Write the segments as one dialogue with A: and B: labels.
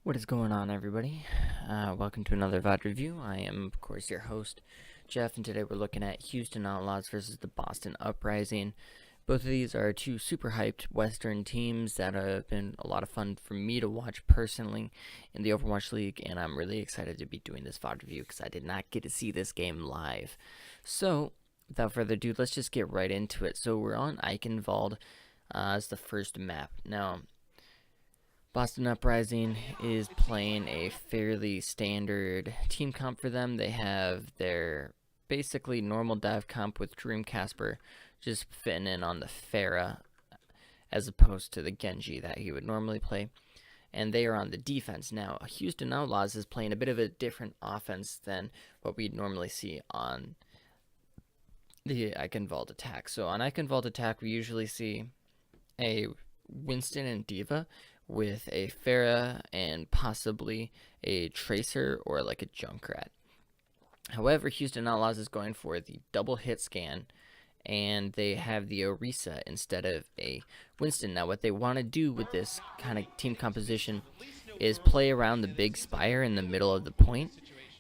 A: What is going on, everybody? Welcome to another VOD review. I am, of course, your host, Jeff, and today we're looking at Houston Outlaws versus the Boston Uprising. Both of these are two super hyped Western teams that have been a lot of fun for me to watch personally in the Overwatch League, and I'm really excited to be doing this VOD review because I did not get to see this game live. So, without further ado, let's just get right into it. So, we're on Eichenwald as the first map. Now, Boston Uprising is playing a fairly standard team comp for them. They have their basically normal dive comp with Dream Casper just fitting in on the Pharah as opposed to the Genji that he would normally play. And they are on the defense. Now, Houston Outlaws is playing a bit of a different offense than what we'd normally see on the Eichenwald attack. So on Eichenwald attack, we usually see a Winston and Diva with a Pharah and possibly a Tracer or like a Junkrat. However, Houston Outlaws is going for the double hit scan, and they have the Orisa instead of a Winston. Now, what they want to do with this kind of team composition is play around the big spire in the middle of the point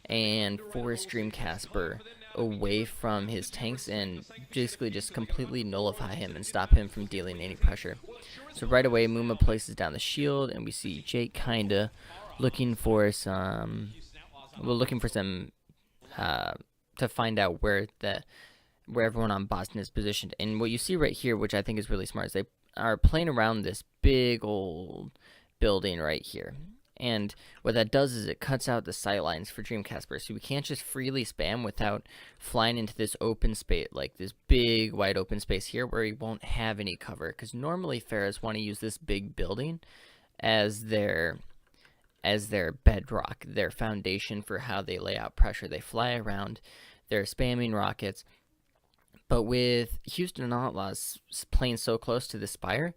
A: and force Dream Casper away from his tanks and basically just completely nullify him and stop him from dealing any pressure. So right away, Muma places down the shield, and we see Jake kinda looking for some, to find out where everyone on Boston is positioned. And what you see right here, which I think is really smart, is they are playing around this big old building right here. And what that does is it cuts out the sight lines for Dream Casper, so we can't just freely spam without flying into this open space, like this big wide open space here where he won't have any cover. Because normally Pharahs want to use this big building as their bedrock, their foundation for how they lay out pressure. They fly around, they're spamming rockets. But with Houston Outlaws playing so close to the spire,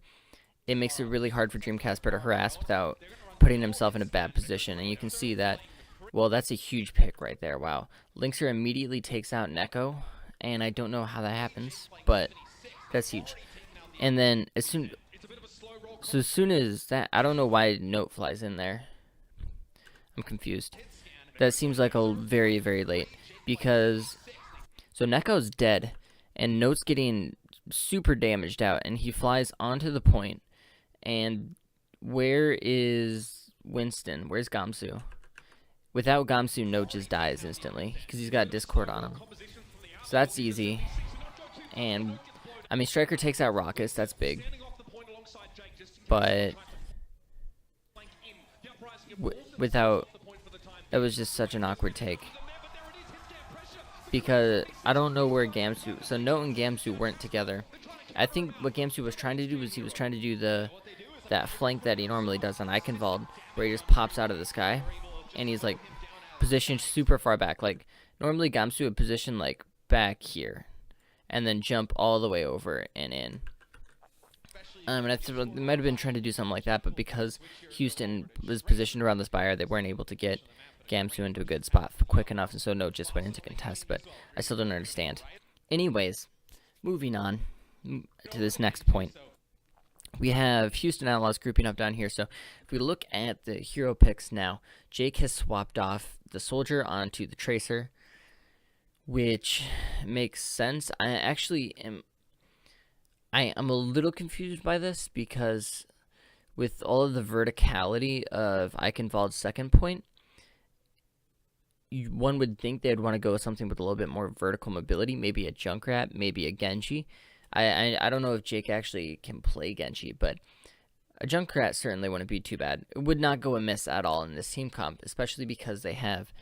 A: it makes it really hard for Dream Casper to harass without putting himself in a bad position. And you can see that, well, that's a huge pick right there. Wow. Linkser immediately takes out Neko, and I don't know how that happens, but that's huge. And then as soon as that, I don't know why Note flies in there. I'm confused. That seems like a very, very late, because so Neko's dead and Note's getting super damaged out, and he flies onto the point. And where is Winston? Where's Gamsu? Without Gamsu, Note just dies instantly because he's got Discord on him. So that's easy. And I mean, Striker takes out Rockets. That's big. But without, that was just such an awkward take. Because I don't know where Gamsu. So Note and Gamsu weren't together. I think what Gamsu was trying to do was he was trying to do that flank that he normally does on Eichenwald, where he just pops out of the sky, and he's like positioned super far back. Like normally Gamsu would position like back here, and then jump all the way over and in. And I they might have been trying to do something like that, but because Houston was positioned around the spire, they weren't able to get Gamsu into a good spot quick enough, and so Note just went into contest. But I still don't understand. Anyways, moving on to this next point. We have Houston Outlaws grouping up down here. So if we look at the hero picks now, Jake has swapped off the Soldier onto the Tracer, which makes sense. I am a little confused by this because with all of the verticality of Eichenwald's second point, one would think they'd want to go with something with a little bit more vertical mobility, maybe a Junkrat, maybe a Genji. I don't know if Jake actually can play Genji, but a Junkrat certainly wouldn't be too bad. It would not go amiss at all in this team comp, especially because they have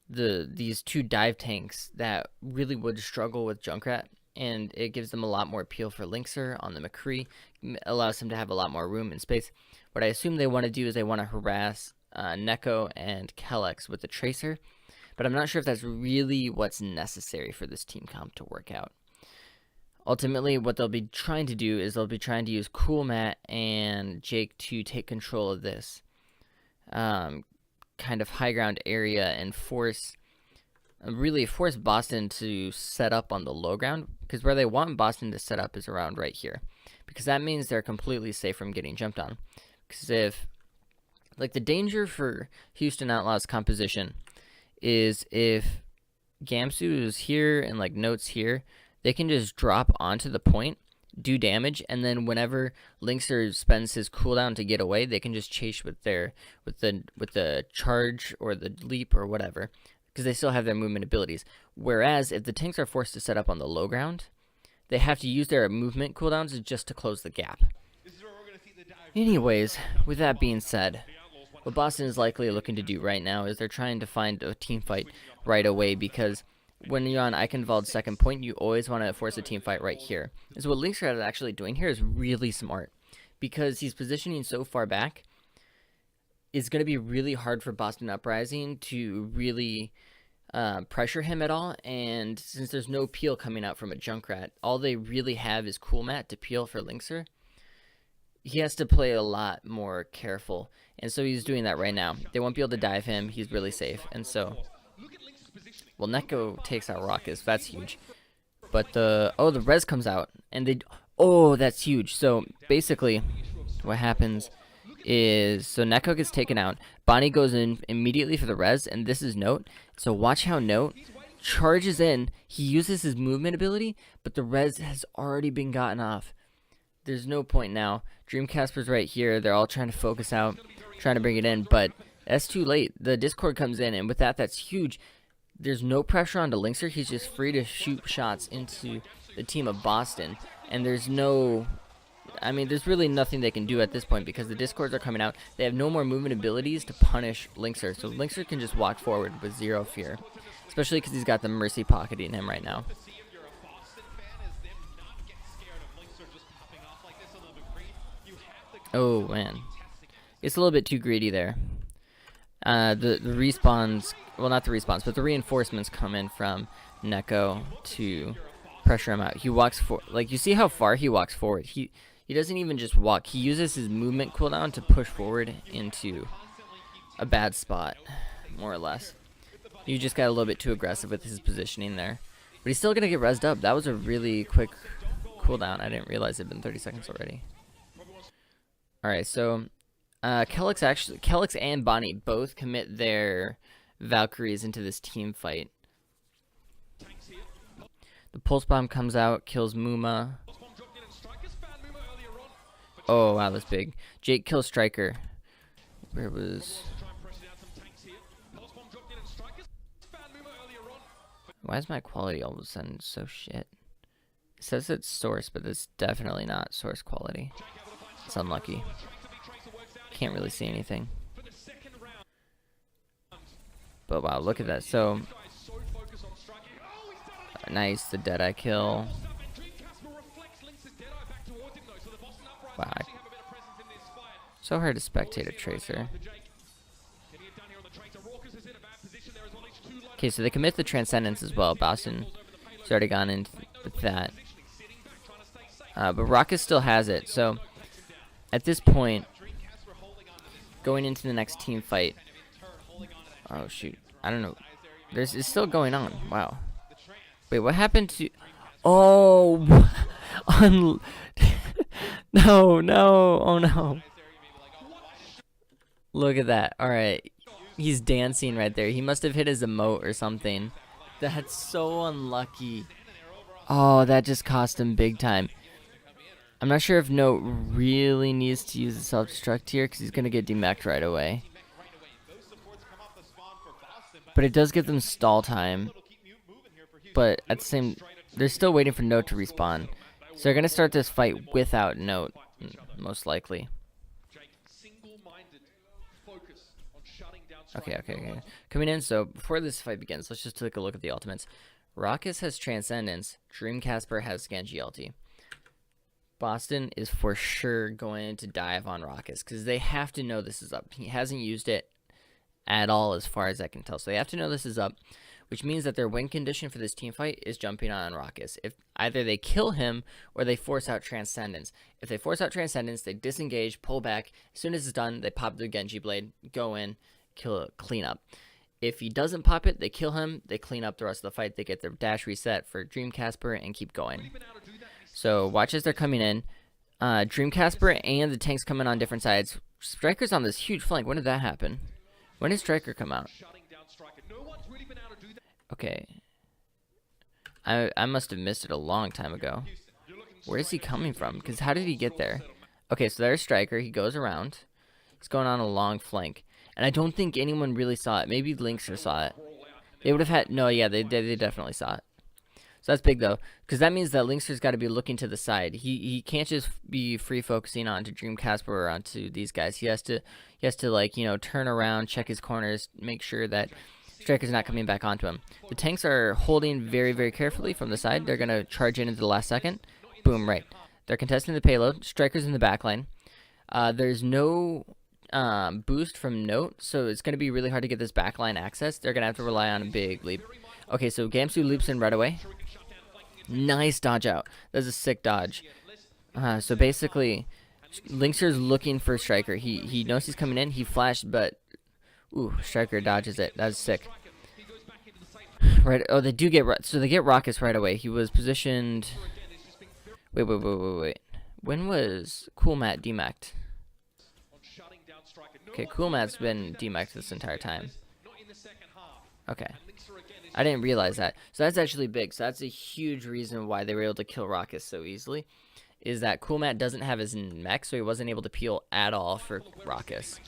A: these two dive tanks that really would struggle with Junkrat, and it gives them a lot more appeal for Linkser on the McCree, allows them to have a lot more room and space. What I assume they want to do is they want to harass Neko and Kellex with the Tracer, but I'm not sure if that's really what's necessary for this team comp to work out. Ultimately, what they'll be trying to do is they'll be trying to use Cool Matt and Jake to take control of this kind of high ground area and force Boston to set up on the low ground, because where they want Boston to set up is around right here, because that means they're completely safe from getting jumped on. Because if Like, the danger for Houston Outlaws composition is if Gamsu is here and like Note's here, they can just drop onto the point, do damage, and then whenever Linkster spends his cooldown to get away, they can just chase with the charge or the leap or whatever, because they still have their movement abilities. Whereas if the tanks are forced to set up on the low ground, they have to use their movement cooldowns just to close the gap. Anyways, with that being said, what Boston is likely looking to do right now is they're trying to find a team fight right away, because when you're on Eichenwald's second point, you always want to force a team fight right here. And so what Linkster is actually doing here is really smart, because he's positioning so far back. It's going to be really hard for Boston Uprising to really pressure him at all, and since there's no peel coming out from a Junkrat, all they really have is Cool Mat to peel for Linkster. He has to play a lot more careful, and so he's doing that right now. They won't be able to dive him. He's really safe, and so... Well, Neko takes out Raucous. That's huge. But the res comes out, and they... Oh, that's huge. So, basically, what happens is... So, Neko gets taken out. Bonnie goes in immediately for the res, and this is Note. So, watch how Note charges in. He uses his movement ability, but the res has already been gotten off. There's no point now. Dreamcasper's right here. They're all trying to focus out, trying to bring it in, but that's too late. The Discord comes in, and with that, that's huge. There's no pressure onto Linkster. He's just free to shoot shots into the team of Boston, and there's no... I mean, there's really nothing they can do at this point, because the Discords are coming out. They have no more movement abilities to punish Linkster, so Linkster can just walk forward with zero fear, especially because he's got the Mercy pocketing him right now. Oh, man. It's a little bit too greedy there. The respawns... Well, not the respawns, but the reinforcements come in from Neko to pressure him out. He walks for... Like, you see how far he walks forward. He doesn't even just walk. He uses his movement cooldown to push forward into a bad spot, more or less. You just got a little bit too aggressive with his positioning there. But he's still going to get rezzed up. That was a really quick cooldown. I didn't realize it had been 30 seconds already. Alright, so Kelix and Bonnie both commit their Valkyries into this team fight. The Pulse Bomb comes out, kills Muma. Oh, wow, that's big. Jake kills Striker. Where was... Why is my quality all of a sudden so shit? It says it's source, but it's definitely not source quality. It's unlucky. Can't really see anything. But wow, look at that. So nice, the Deadeye kill. Wow. So hard to spectate a Tracer. Okay, so they commit the Transcendence as well. Boston has already gone in with that. But Raucous still has it, so at this point, going into the next team fight... Oh, shoot. I don't know. It's still going on. Wow. Wait, what happened to... Oh! No, no. Oh, no. Look at that. Alright. He's dancing right there. He must have hit his emote or something. That's so unlucky. Oh, that just cost him big time. I'm not sure if Note really needs to use the self-destruct here, because he's going to get demeched right away. But it does give them stall time. But at the same... They're still waiting for Note to respawn. So they're going to start this fight without Note, most likely. Okay. Coming in, so before this fight begins, let's just take a look at the ultimates. Raucous has Transcendence. Dreamcasper has Genji ulti. Boston is for sure going to dive on Raucous, because they have to know this is up. He hasn't used it at all as far as I can tell. So they have to know this is up, which means that their win condition for this team fight is jumping on Raucous. If either they kill him or they force out Transcendence. If they force out Transcendence, they disengage, pull back. As soon as it's done, they pop their Genji Blade, go in, kill it, clean up. If he doesn't pop it, they kill him, they clean up the rest of the fight, they get their dash reset for Dreamcasper and keep going. So watch as they're coming in. Dreamcasper and the tanks coming on different sides. Striker's on this huge flank. When did that happen? When did Striker come out? Okay. I must have missed it a long time ago. Where is he coming from? Because how did he get there? Okay, so there's Striker. He goes around. He's going on a long flank. And I don't think anyone really saw it. Maybe Linkster saw it. They would have had... No, yeah, they definitely saw it. So that's big, though. Because that means that Linkster's got to be looking to the side. He can't just be free focusing onto Dream Casper or onto these guys. He has to like, you know, turn around, check his corners, make sure that Striker's not coming back onto him. The tanks are holding very, very carefully from the side. They're going to charge in into the last second. Boom, right. They're contesting the payload. Striker's in the back line. There's no boost from Note, so it's going to be really hard to get this backline access. They're going to have to rely on a big leap. Okay, so Gamsu leaps in right away. Nice dodge out. That's a sick dodge. So basically, Linkster's looking for Striker. He knows he's coming in. He flashed, but... Ooh, Striker dodges it. That's sick. Right. Oh, they do get... So they get Raucous right away. He was positioned... Wait. When was Cool Matt demacked? Okay, Cool Matt's been demacked this entire time. Okay. I didn't realize that. So that's actually big. So that's a huge reason why they were able to kill Raucous so easily. Is that Cool Matt doesn't have his mech, so he wasn't able to peel at all for Raucous.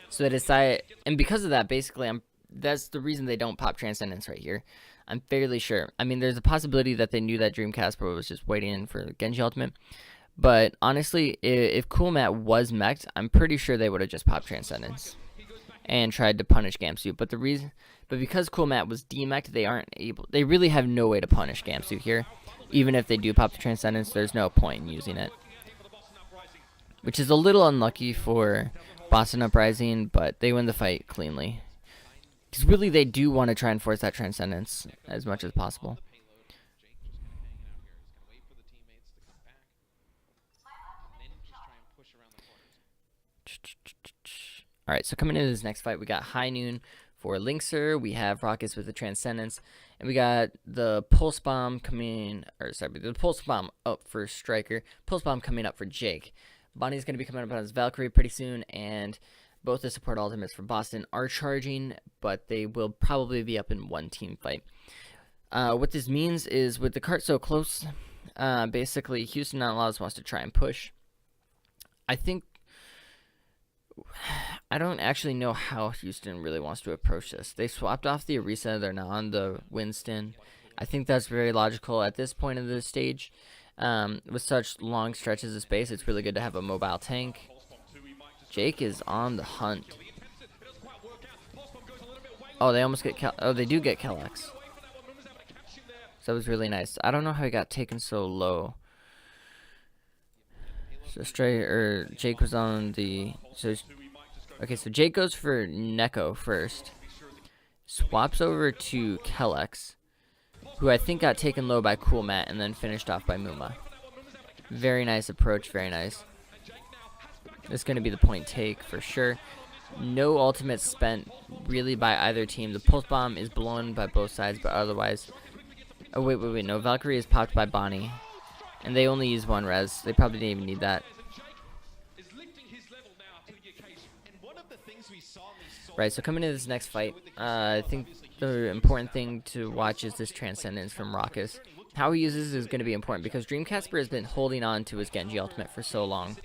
A: So they decided... And because of that, basically, that's the reason they don't pop Transcendence right here. I'm fairly sure. I mean, there's a possibility that they knew that Dream Casper was just waiting in for Genji Ultimate. But honestly, if Cool Matt was mech'd, I'm pretty sure they would have just popped Transcendence and tried to punish Gamsu. But because Cool Matt was demech'd, they aren't able. They really have no way to punish Gamsu here. Even if they do pop the Transcendence, there's no point in using it. Which is a little unlucky for Boston Uprising, but they win the fight cleanly. Because really, they do want to try and force that Transcendence as much as possible. Alright, so coming into this next fight, we got High Noon for Linkster. We have Raucous with the Transcendence. And we got the Pulse Bomb coming... the Pulse Bomb up for Striker. Pulse Bomb coming up for Jake. Bonnie's going to be coming up on his Valkyrie pretty soon, and... Both the support ultimates for Boston are charging, but they will probably be up in one team fight. What this means is, with the cart so close, basically Houston Outlaws wants to try and push. I don't actually know how Houston really wants to approach this. They swapped off the Orisa, they're now on the Winston. I think that's very logical at this point of the stage. With such long stretches of space, it's really good to have a mobile tank. Jake is on the hunt. Oh, they almost get they do get Kellex. So that was really nice. I don't know how he got taken so low. So Jake was on the... Okay, so Jake goes for Neko first. Swaps over to Kellex, who I think got taken low by Cool Matt and then finished off by Muma. Very nice approach, very nice. This is going to be the point take for sure. No ultimates spent really by either team. The Pulse Bomb is blown by both sides, but otherwise... Oh, wait. No, Valkyrie is popped by Bonnie. And they only use one res. They probably didn't even need that. Right, so coming into this next fight, I think the important thing to watch is this Transcendence from Raucous. How he uses is going to be important, because Dream Casper has been holding on to his Genji ultimate for so long.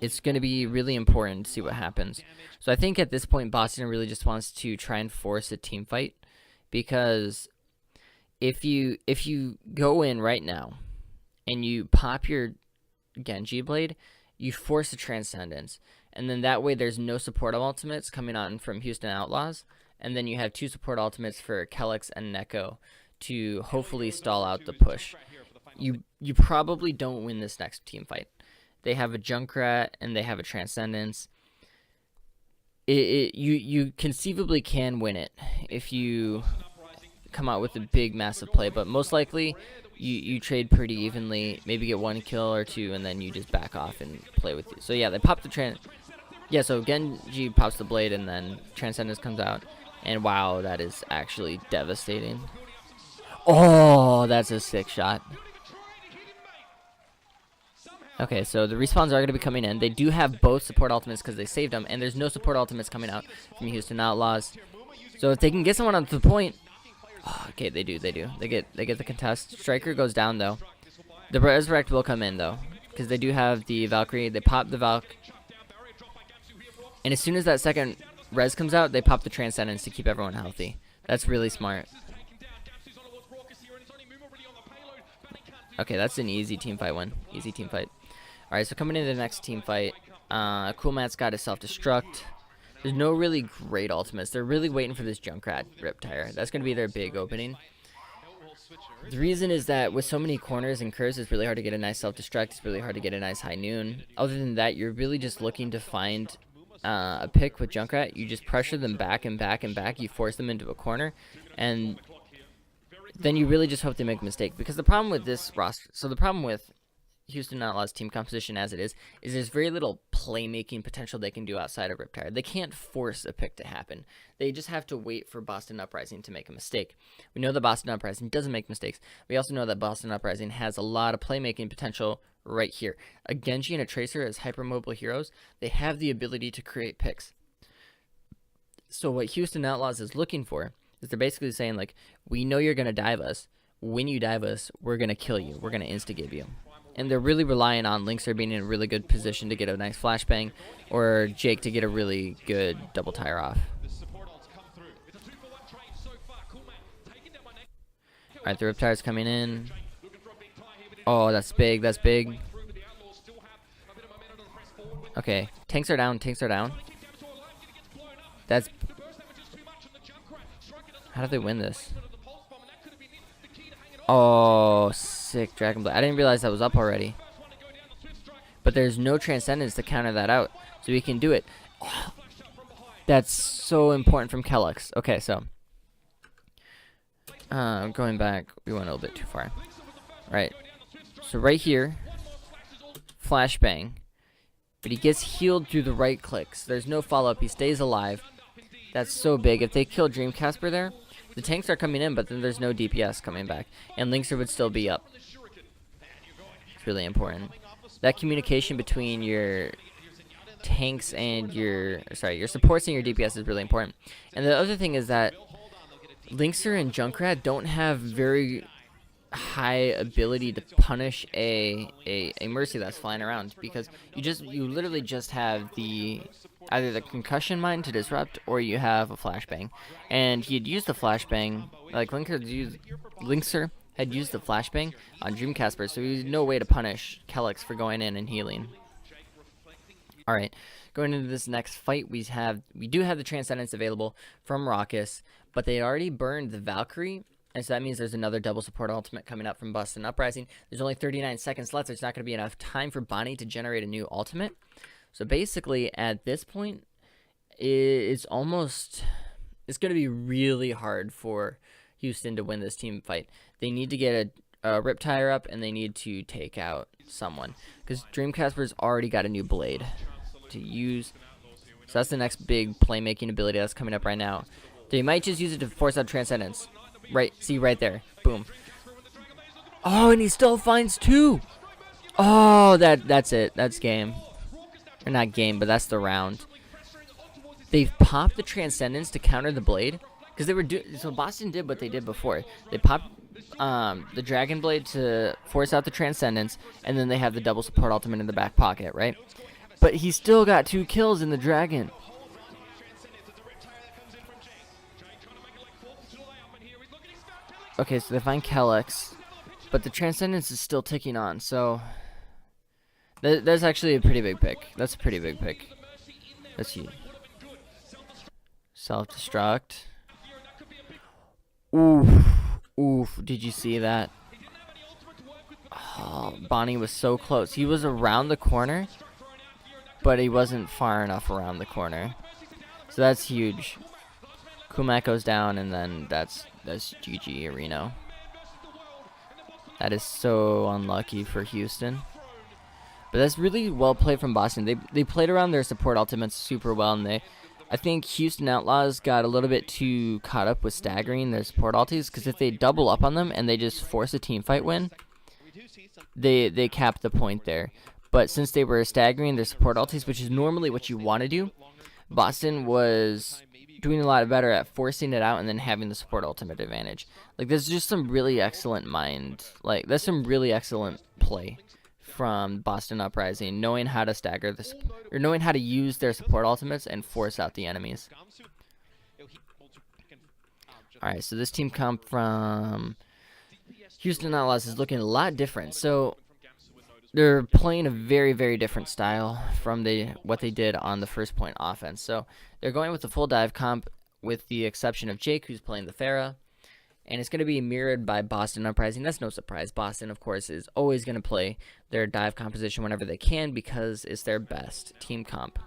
A: It's going to be really important to see what happens. So I think at this point, Boston really just wants to try and force a team fight, because if you go in right now and you pop your Genji blade, you force a Transcendence, and then that way there's no support ultimates coming on from Houston Outlaws, and then you have two support ultimates for Kellex and Neko to hopefully stall out the push. You probably don't win this next team fight. They have a Junkrat and they have a Transcendence. You conceivably can win it if you come out with a big, massive play, but most likely you trade pretty evenly, maybe get one kill or two, and then you just back off and play with you. So yeah, they pop the Yeah, so Genji pops the blade, and then Transcendence comes out, and wow, that is actually devastating. Oh, that's a sick shot. Okay, so the respawns are going to be coming in. They do have both support ultimates because they saved them, and there's no support ultimates coming out from Houston Outlaws. So if they can get someone on the point, oh, okay, they do. They get the contest. Striker goes down though. The resurrect will come in though, because they do have the Valkyrie. They pop the Valk, and as soon as that second res comes out, they pop the Transcendence to keep everyone healthy. That's really smart. Okay, that's an easy team fight win. Easy team fight. Alright, so coming into the next team fight, Cool Matt's got his self-destruct. There's no really great ultimates. They're really waiting for this Junkrat Riptire. That's going to be their big opening. The reason is that with so many corners and curves, it's really hard to get a nice self-destruct. It's really hard to get a nice high noon. Other than that, you're really just looking to find a pick with Junkrat. You just pressure them back and back and back. You force them into a corner, and then you really just hope they make a mistake. Because the problem with this roster, so the problem with Houston Outlaws team composition as it is there's very little playmaking potential they can do outside of Riptire. They can't force a pick to happen. They just have to wait for Boston Uprising to make a mistake. We know that Boston Uprising doesn't make mistakes. We also know that Boston Uprising has a lot of playmaking potential right here. A Genji and a Tracer as hypermobile heroes, they have the ability to create picks. So what Houston Outlaws is looking for is they're basically saying, like, we know you're going to dive us. When you dive us, we're going to kill you. We're going to insta-give you. And they're really relying on Linkser being in a really good position to get a nice flashbang, or Jake to get a really good double tire off. Alright, the Riptire's coming in. Oh, that's big, that's big. Okay, tanks are down, tanks are down. That's... How do they win this? Oh, sick Dragon Blade. I didn't realize that was up already. But there's no Transcendence to counter that out. So we can do it. Oh, that's so important from Kellex. Okay, so. Going back. We went a little bit too far. Right. So right here. Flashbang. But he gets healed through the right clicks. There's no follow-up. He stays alive. That's so big. If they kill Dream Casper there, the tanks are coming in, but then there's no DPS coming back. And Linkser would still be up. It's really important. That communication between your tanks and your supports and your DPS is really important. And the other thing is that Linkser and Junkrat don't have very high ability to punish a Mercy that's flying around, because you literally just have either the concussion mine to disrupt, or you have a flashbang. And he had used the flashbang, like Linkser had used the flashbang on Dreamcasper, so there's no way to punish Kellex for going in and healing. Alright, going into this next fight, we do have the Transcendence available from Raucus, but they already burned the Valkyrie, and so that means there's another double support ultimate coming up from Boston Uprising. There's only 39 seconds left. There's not going to be enough time for Bonnie to generate a new ultimate. So basically, at this point, it's going to be really hard for Houston to win this team fight. They need to get a Riptire up, and they need to take out someone, because Dreamcasper's already got a new blade to use. So that's the next big playmaking ability that's coming up right now. They might just use it to force out Transcendence. Right, see right there. Boom. Oh, and he still finds two. Oh, that's it. That's game. Or not game, but that's the round. They've popped the Transcendence to counter the blade, because so Boston did what they did before. They popped the Dragon Blade to force out the Transcendence, and then they have the double support ultimate in the back pocket, right? But he still got 2 kills in the Dragon. Okay, so they find Kellex, but the Transcendence is still ticking on, so that's actually a pretty big pick. That's a pretty big pick. Let's see. Self-destruct. Oof. Oof. Did you see that? Oh, Bonnie was so close. He was around the corner, but he wasn't far enough around the corner. So that's huge. Kumak goes down, and then that's GG Reno. That is so unlucky for Houston. But that's really well played from Boston. They played around their support ultimates super well, and I think Houston Outlaws got a little bit too caught up with staggering their support ultis, because if they double up on them and they just force a team fight win, they cap the point there. But since they were staggering their support ultis, which is normally what you want to do, Boston was doing a lot better at forcing it out and then having the support ultimate advantage. Like, there's just some really excellent there's some really excellent play from Boston Uprising, knowing how to stagger this, or knowing how to use their support ultimates and force out the enemies. Alright, so this team comp from Houston Outlaws is looking a lot different. So they're playing a very, very different style from what they did on the first point offense. So they're going with the full dive comp, with the exception of Jake, who's playing the Pharah. And it's going to be mirrored by Boston Uprising. That's no surprise. Boston, of course, is always going to play their dive composition whenever they can because it's their best team comp.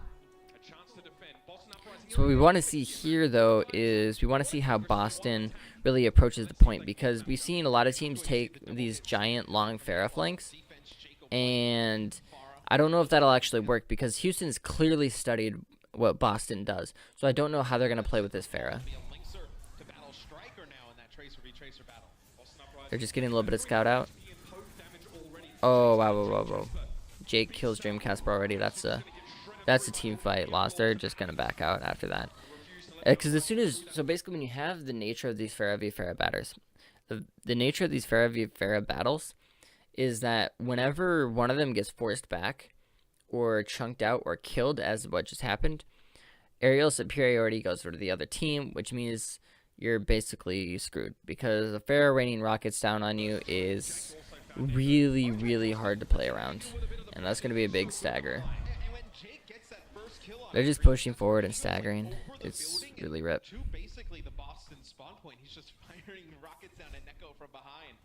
A: So what we want to see here, though, is we want to see how Boston really approaches the point, because we've seen a lot of teams take these giant, long Pharah flanks, and I don't know if that'll actually work because Houston's clearly studied what Boston does. So I don't know how they're going to play with this Pharah. They're just getting a little bit of scout out. Oh, wow. Jake kills Dreamcasper already. That's a team fight loss. They're just going to back out after that. Because so basically when you have the nature of these Pharah v Pharah battles, the nature of these Pharah v Pharah battles is that whenever one of them gets forced back or chunked out or killed, as what just happened, aerial superiority goes over to the other team, which means you're basically screwed, because a Pharah raining rockets down on you is really, really hard to play around, and that's going to be a big stagger. They're just pushing forward and staggering. It's really rip.
B: Basically the Boston spawn point. He's just firing rockets down at Neko from behind.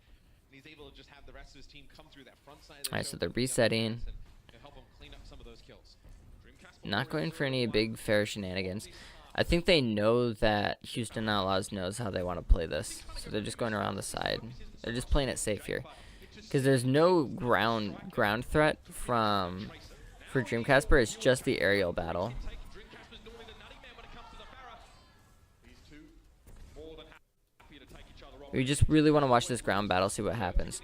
B: And he's able to just have the rest of his team come through that front side.
A: Alright, so they're resetting. Not going for any big Pharah shenanigans. I think they know that Houston Outlaws knows how they want to play this. So they're just going around the side. They're just playing it safe here. Because there's no ground threat for Dreamcasper. It's just the aerial battle. We just really want to watch this ground battle, see what happens.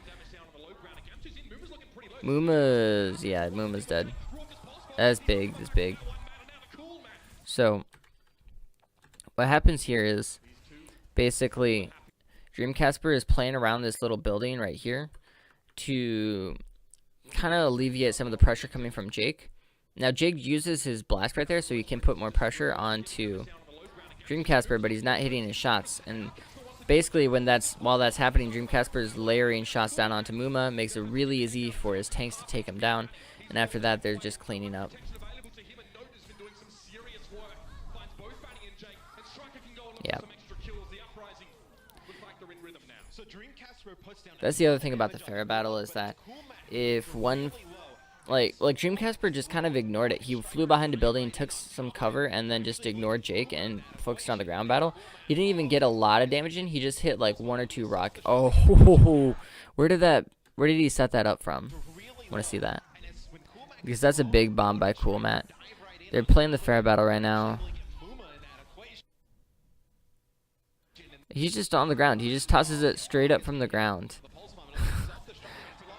A: Muma's dead. That's big. So what happens here is basically Dreamcasper is playing around this little building right here to kind of alleviate some of the pressure coming from Jake. Now Jake uses his blast right there so he can put more pressure onto Dreamcasper, but he's not hitting his shots. And basically while that's happening, Dreamcasper is layering shots down onto Muma, makes it really easy for his tanks to take him down, and after that they're just cleaning up. Yeah. That's the other thing about the Pharah battle, is that if one, like Dreamcasper just kind of ignored it. He flew behind a building, took some cover, and then just ignored Jake and focused on the ground battle. He didn't even get a lot of damage in. He just hit like 1 or 2 rock. Oh, where did he set that up from? I want to see that, because that's a big bomb by Cool Matt. They're playing the Pharah battle right now. He's just on the ground. He just tosses it straight up from the ground.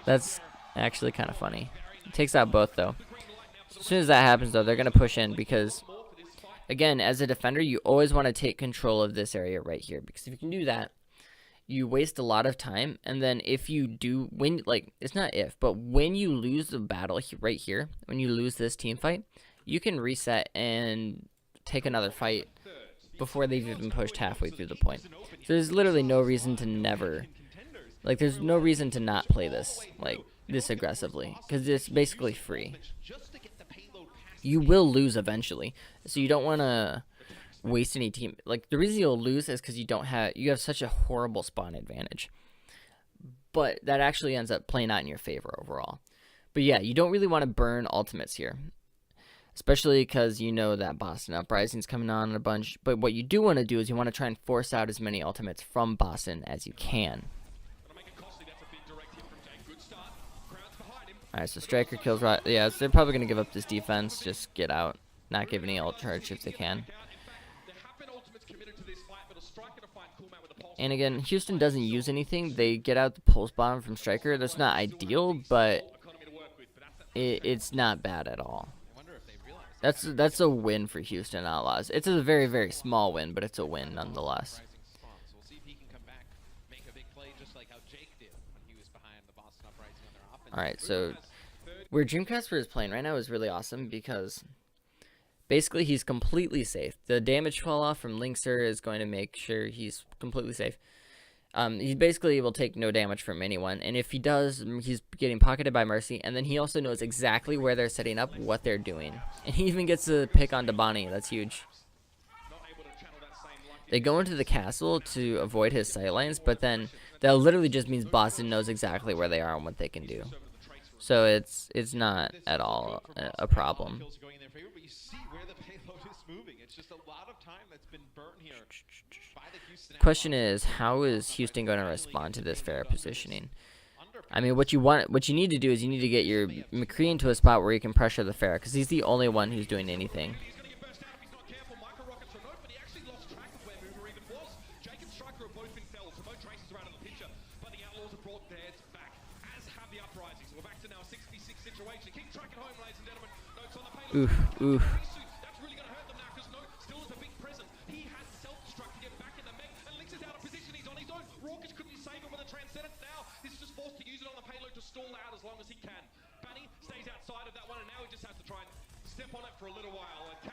A: That's actually kind of funny. Takes out both, though. As soon as that happens, though, they're going to push in, because, again, as a defender, you always want to take control of this area right here, because if you can do that, you waste a lot of time, and then if you do, it's not if, but when you lose the battle right here, when you lose this team fight, you can reset and take another fight before they've even pushed halfway through the point. So there's literally no reason to there's no reason to not play this, this aggressively, because it's basically free. You will lose eventually, so you don't want to waste any team. The reason you'll lose is because you have such a horrible spawn advantage. But that actually ends up playing out in your favor overall. But yeah, you don't really want to burn ultimates here, especially because you know that Boston Uprising's coming on a bunch. But what you do want to do is you want to try and force out as many ultimates from Boston as you can. Alright, so Striker kills right. Yeah, so they're probably going to give up this defense. Just get out. Not give any ult charge if they can. And again, Houston doesn't use anything. They get out the pulse bomb from Striker. That's not ideal, but it's not bad at all.
B: I wonder if they realize that.
A: That's a win for Houston Outlaws. It's a very, very small win, but it's a win nonetheless.
B: Uprising spawns. We'll see if he can come back, make a big play just like how Jake did when he was behind the Boston Uprising on their offense.
A: Alright, so where Dreamcasper is playing right now is really awesome because basically he's completely safe. The damage fall off from Linkser is going to make sure he's completely safe. He basically will take no damage from anyone, and if he does, he's getting pocketed by Mercy, and then he also knows exactly where they're setting up, what they're doing. And he even gets a pick on Dabani. That's huge. They go into the castle to avoid his sightlines, but then that literally just means Boston knows exactly where they are and what they can do. So it's not at all a problem. Question is, how is Houston going to respond to this fair positioning? I mean, what you need to do is you need to get your McCree into a spot where you can pressure the fair, because he's the only one who's doing anything. Oof, oof.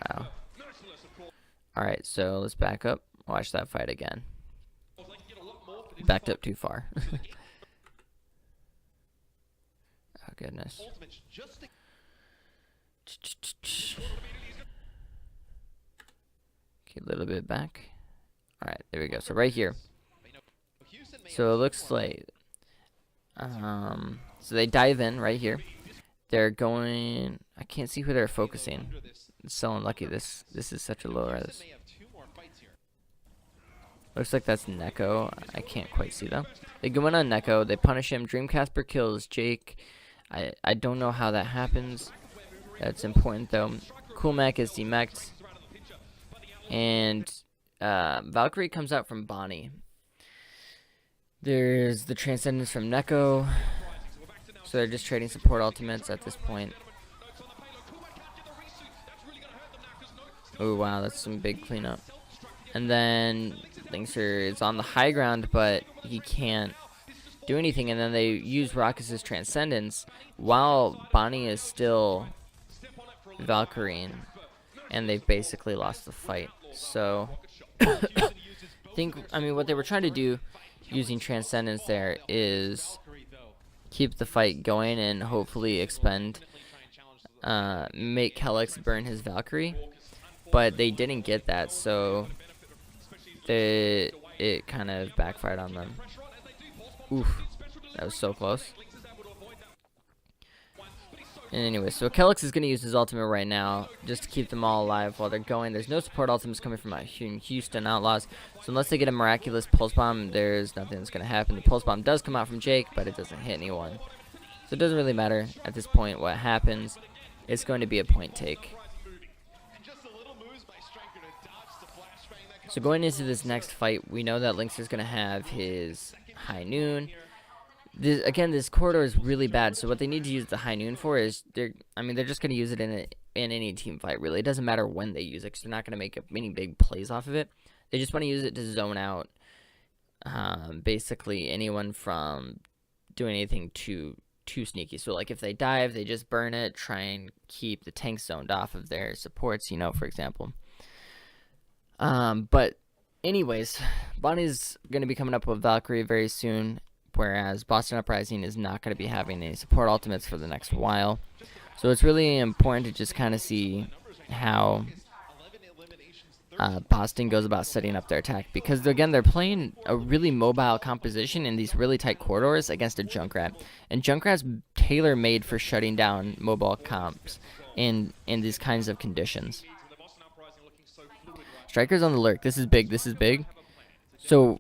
A: Wow. Alright, so let's back up. Watch that fight again. Backed up too far. Oh, goodness. Okay, a little bit back. Alright, there we go. So right here. So it looks like... so they dive in right here. They're going... I can't see who they're focusing. It's so unlucky. This is such a low res. Looks like that's Neko. I can't quite see them. They go in on Neko. They punish him. Dreamcasper kills Jake. I don't know how that happens. That's important though. Coolmac is demeched. And Valkyrie comes out from Bonnie. There's the Transcendence from Neko. So they're just trading support ultimates at this point. Oh wow, that's some big cleanup. And then Linkser is on the high ground, but he can't do anything. And then they use Rockus' Transcendence while Bonnie is still Valkyrieing. And they've basically lost the fight. So, I mean, what they were trying to do using Transcendence there is keep the fight going and hopefully make Kellex burn his Valkyrie. But they didn't get that, so it kind of backfired on them. Oof, that was so close. And anyway, so Kellex is going to use his ultimate right now just to keep them all alive while they're going. There's no support ultimates coming from Houston Outlaws, so unless they get a miraculous Pulse Bomb, there's nothing that's going to happen. The Pulse Bomb does come out from Jake, but it doesn't hit anyone. So it doesn't really matter at this point what happens. It's going to be a point take. So going into this next fight, we know that Linkser's going to have his High Noon. This corridor is really bad, so what they need to use the High Noon for is, they're just going to use it in any team fight, really. It doesn't matter when they use it, because they're not going to make any big plays off of it. They just want to use it to zone out basically anyone from doing anything too sneaky. So like if they dive, they just burn it, try and keep the tanks zoned off of their supports, for example. But anyways, Bonnie's going to be coming up with Valkyrie very soon, whereas Boston Uprising is not going to be having any support ultimates for the next while. So it's really important to just kind of see how Boston goes about setting up their attack, because again, they're playing a really mobile composition in these really tight corridors against a Junkrat, and Junkrat's tailor-made for shutting down mobile comps in these kinds of conditions. Striker's on the lurk. This is big. This is big. So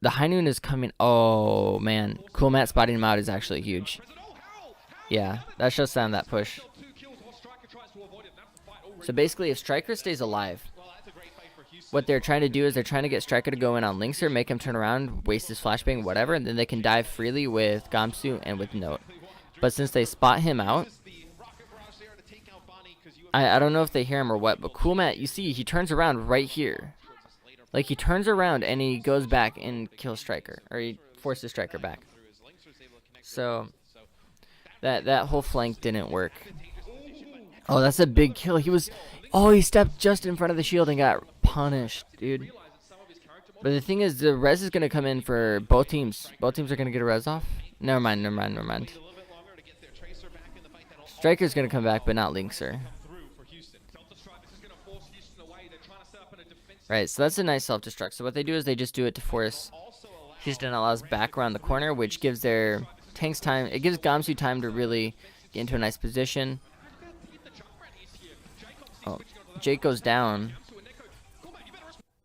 A: the High Noon is coming. Oh man, Cool Matt spotting him out is actually huge. Yeah, that shuts down that push. So basically, if Striker stays alive, what they're trying to do is they're trying to get Striker to go in on Linkser, make him turn around, waste his flashbang, whatever, and then they can dive freely with Gamsu and with Note. But since they spot him out, I don't know if they hear him or what, but Cool Matt, you see, he turns around right here. Like, he turns around and he goes back and kills Striker, or he forces Striker back. So that whole flank didn't work. Oh, that's a big kill. He stepped just in front of the shield and got punished, dude. But the thing is, the res is gonna come in for both teams. Both teams are gonna get a res off. Never mind. Striker's gonna come back, but not Linkser. Right, so that's a nice self-destruct. So what they do is they just do it to force Houston Outlaws back around the corner, which gives their tanks time. It gives Gamsu time to really get into a nice position. Oh, Jake goes down.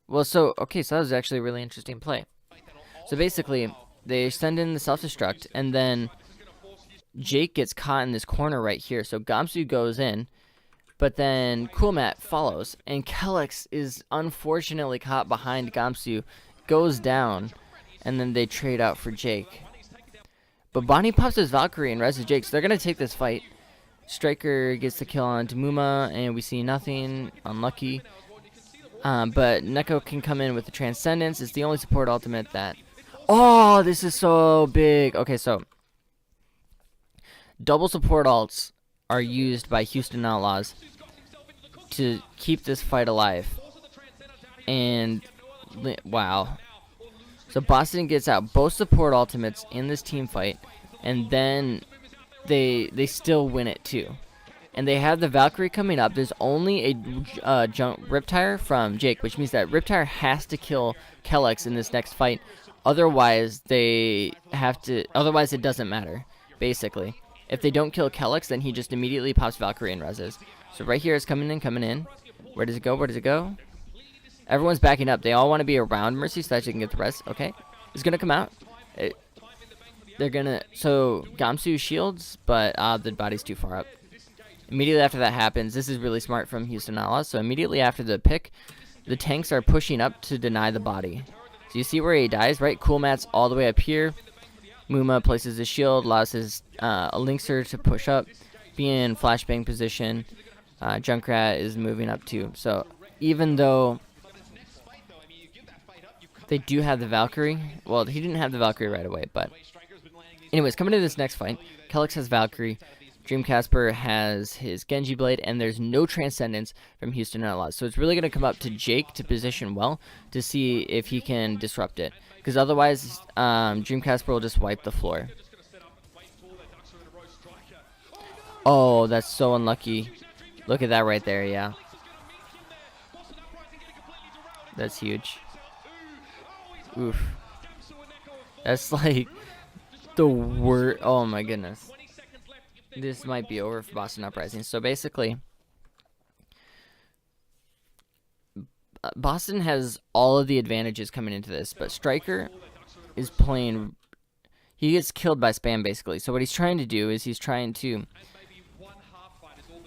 A: Well, so that was actually a really interesting play. So basically, they send in the self-destruct, and then Jake gets caught in this corner right here. So Gamsu goes in, but then Cool Matt follows, and Kellex is unfortunately caught behind Gamsu, goes down, and then they trade out for Jake. But Bonnie pops his Valkyrie and reses Jake, so they're going to take this fight. Striker gets the kill on Tamuma, and we see nothing. Unlucky. But Neko can come in with the Transcendence. It's the only support ultimate that... Oh, this is so big. Okay, so... double support ults are used by Houston Outlaws to keep this fight alive. And... wow. So Boston gets out both support ultimates in this team fight, and then they still win it too. And they have the Valkyrie coming up. There's only a Riptire from Jake, which means that Riptire has to kill Kellex in this next fight. Otherwise, otherwise it doesn't matter, basically. If they don't kill Kellex, then he just immediately pops Valkyrie and reses. So right here is coming in. Where does it go? Everyone's backing up. They all want to be around Mercy so that she can get the res. Okay. It's going to come out. They're going to... So, Gamsu shields, but the body's too far up. Immediately after that happens, this is really smart from Houston Outlaws. So, immediately after the pick, the tanks are pushing up to deny the body. So, you see where he dies, right? Cool Matt's all the way up here. Muma places his shield, allows his Linkser to push up, be in flashbang position. Junkrat is moving up too. So, even though... they do have the Valkyrie. Well, he didn't have the Valkyrie right away, but... anyways, coming to this next fight, Kellex has Valkyrie, Dreamcasper has his Genji Blade, and there's no Transcendence from Houston Outlaws. So it's really going to come up to Jake to position well to see if he can disrupt it. Because otherwise, Dreamcasper will just wipe the floor. Oh, that's so unlucky. Look at that right there, yeah. That's huge. Oof. That's like the worst. Oh my goodness. This might be over for Boston Uprising. So basically, Boston has all of the advantages coming into this, but Striker is playing... he gets killed by spam basically. So what he's trying to do is he's trying to...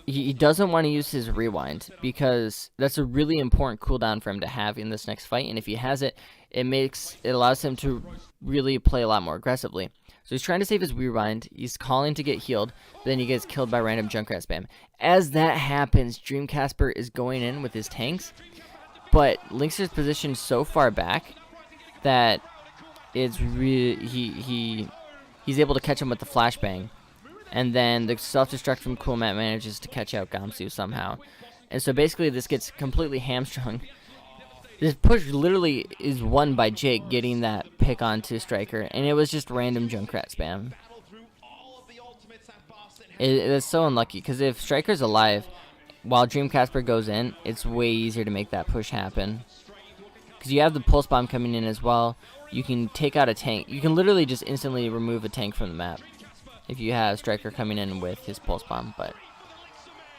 A: he doesn't want to use his rewind because that's a really important cooldown for him to have in this next fight, and if he has it, it allows him to really play a lot more aggressively. So he's trying to save his rewind, he's calling to get healed, but then he gets killed by random Junkrat spam. As that happens, Dreamcasper is going in with his tanks, but Linkser's positioned so far back that it's really he's able to catch him with the flashbang. And then the self-destruct from Cool Matt manages to catch out Gamsu somehow. And so basically this gets completely hamstrung. This push literally is won by Jake getting that pick onto Striker. And it was just random Junkrat spam. It's so unlucky. Because if Striker's alive while Dreamcasper goes in, it's way easier to make that push happen. Because you have the pulse bomb coming in as well. You can take out a tank. You can literally just instantly remove a tank from the map if you have Striker coming in with his pulse bomb, but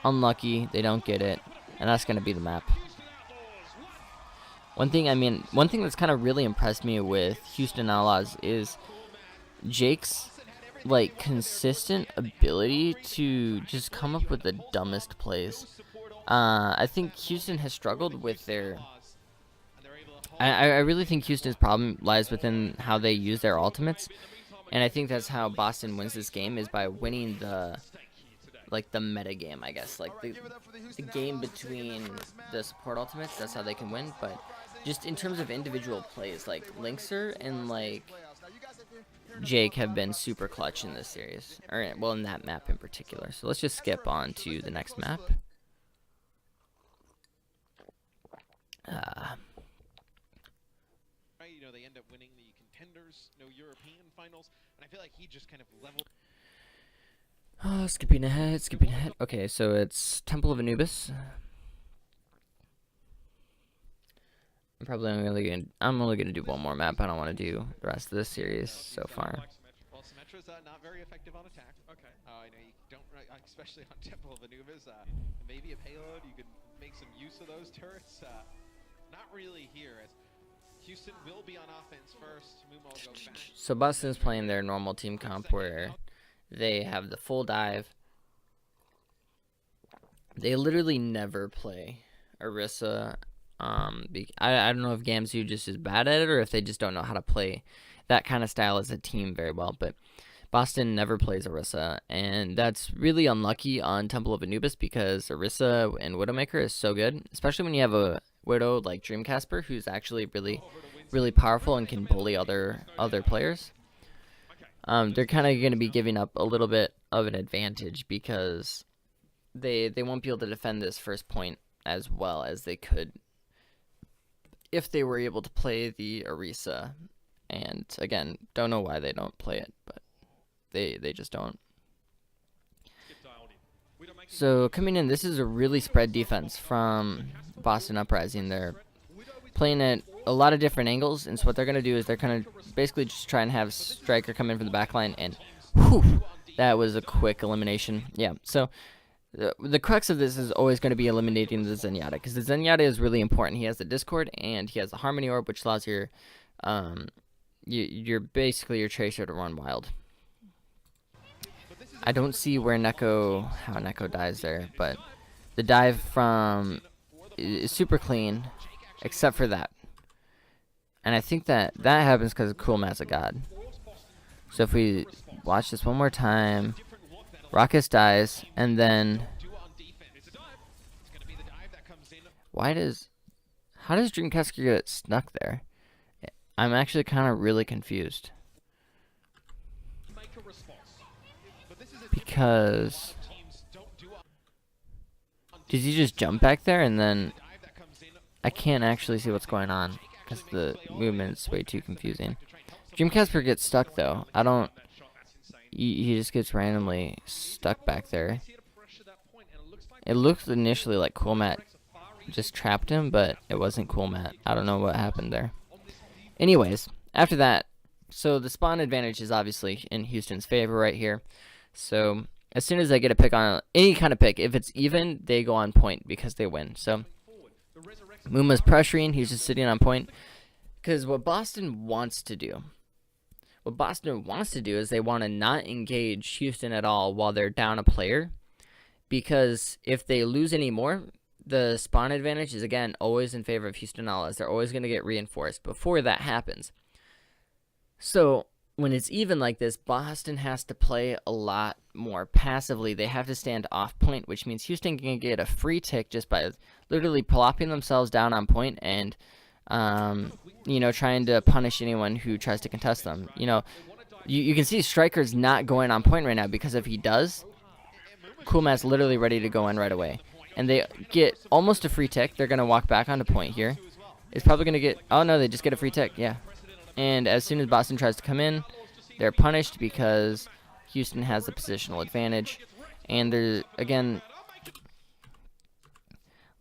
A: unlucky, they don't get it, and that's going to be the map. One thing that's kind of really impressed me with Houston Outlaws is Jake's like consistent ability to just come up with the dumbest plays. I think Houston has struggled with their... I really think Houston's problem lies within how they use their ultimates. And I think that's how Boston wins this game, is by winning the like the meta game, I guess, like the game between the support ultimates. That's how they can win. But just in terms of individual plays, like Linkser and like Jake have been super clutch in this series, or well, in that map in particular. So let's just skip on to the next map.
B: You know, they end up winning the contenders, no European finals, and I feel like he just kind of leveled.
A: Oh, skipping ahead, skipping ahead. Okay, so it's Temple of Anubis. I'm only gonna do one more map. I don't want to do the rest of this series so far.
B: Well, Symmetra's not very effective on attack. Okay. I know you don't, especially on Temple of Anubis. Maybe a payload, you could make some use of those turrets. Not really here, as Houston will be on offense first. Mumo goes back.
A: So Boston's playing their normal team comp where they have the full dive. They literally never play Orisa. I don't know if Gamzu just is bad at it or if they just don't know how to play that kind of style as a team very well. But Boston never plays Orisa, and that's really unlucky on Temple of Anubis because Orisa and Widowmaker is so good, especially when you have a Widow like Dreamcasper who's actually really powerful and can bully other players. They're kind of going to be giving up a little bit of an advantage because they won't be able to defend this first point as well as they could if they were able to play the Orisa. And again, don't know why they don't play it, but they just don't. So coming in, this is a really spread defense from Boston Uprising. They're playing at a lot of different angles, and so what they're going to do is they're going to basically just try and have Striker come in from the back line, and whew, that was a quick elimination. Yeah, so the crux of this is always going to be eliminating the Zenyatta, because the Zenyatta is really important. He has the Discord, and he has the Harmony Orb, which allows your basically your Tracer to run wild. I don't see where how Neko dies there, but the dive from is super clean, except for that. And I think that happens because Cool Matt's a god. So if we watch this one more time, Raucus dies, and then how does Dreamcatcher get stuck there? I'm actually kind of really confused. Because did he just jump back there, and then I can't actually see what's going on because the movement's way too confusing. Dreamcatcher gets stuck though. He just gets randomly stuck back there. It looked initially like Cool Matt just trapped him, but it wasn't Cool Matt. I don't know what happened there. Anyways, after that, so the spawn advantage is obviously in Houston's favor right here. So as soon as they get a pick on any kind of pick, if it's even, they go on point because they win. So Muma's pressuring, he's just sitting on point. Because what Boston wants to do is they want to not engage Houston at all while they're down a player. Because if they lose any more, the spawn advantage is, again, always in favor of Houston Outlaws. They're always going to get reinforced before that happens. So when it's even like this, Boston has to play a lot more passively. They have to stand off point, which means Houston can get a free tick just by literally plopping themselves down on point and, trying to punish anyone who tries to contest them. You can see Striker's not going on point right now because if he does, Cool Matt's literally ready to go in right away. And they get almost a free tick. They're going to walk back onto point here. It's probably going to get... Oh, no, they just get a free tick. Yeah. And as soon as Boston tries to come in, they're punished because Houston has the positional advantage. And they're, again...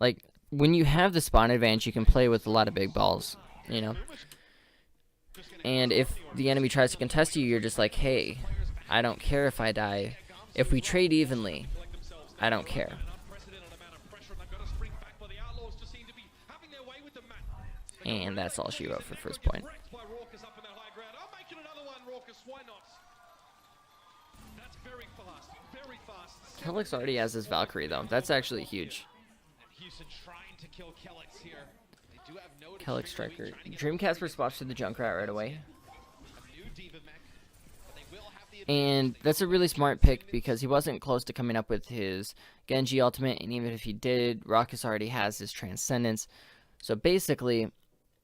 A: Like, when you have the spawn advantage, you can play with a lot of big balls, And if the enemy tries to contest you, you're just like, hey, I don't care if I die. If we trade evenly, I don't care. And that's all she wrote for first point. Kelix already has his Valkyrie, though. That's actually huge. Kelix Striker. Dreamcasper spots to the Junkrat right away. And that's a really smart pick because he wasn't close to coming up with his Genji ultimate, and even if he did, Ruckus already has his Transcendence. So basically,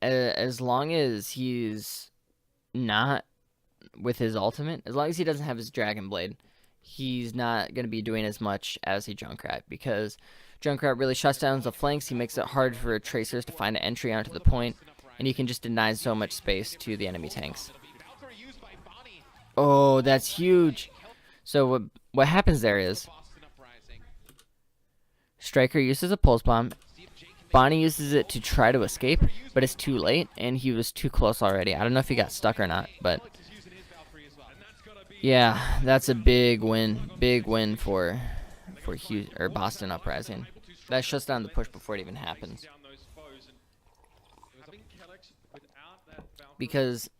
A: as long as he's not with his ultimate, as long as he doesn't have his Dragon Blade, he's not going to be doing as much as a Junkrat, because Junkrat really shuts down the flanks. He makes it hard for tracers to find an entry onto the point, and he can just deny so much space to the enemy tanks. Oh, that's huge. So what happens there is Striker uses a pulse bomb. Bonnie uses it to try to escape, but it's too late, and he was too close already. I don't know if he got stuck or not, but yeah, that's a big win for Boston Uprising. That shuts down the push before it even happens. Because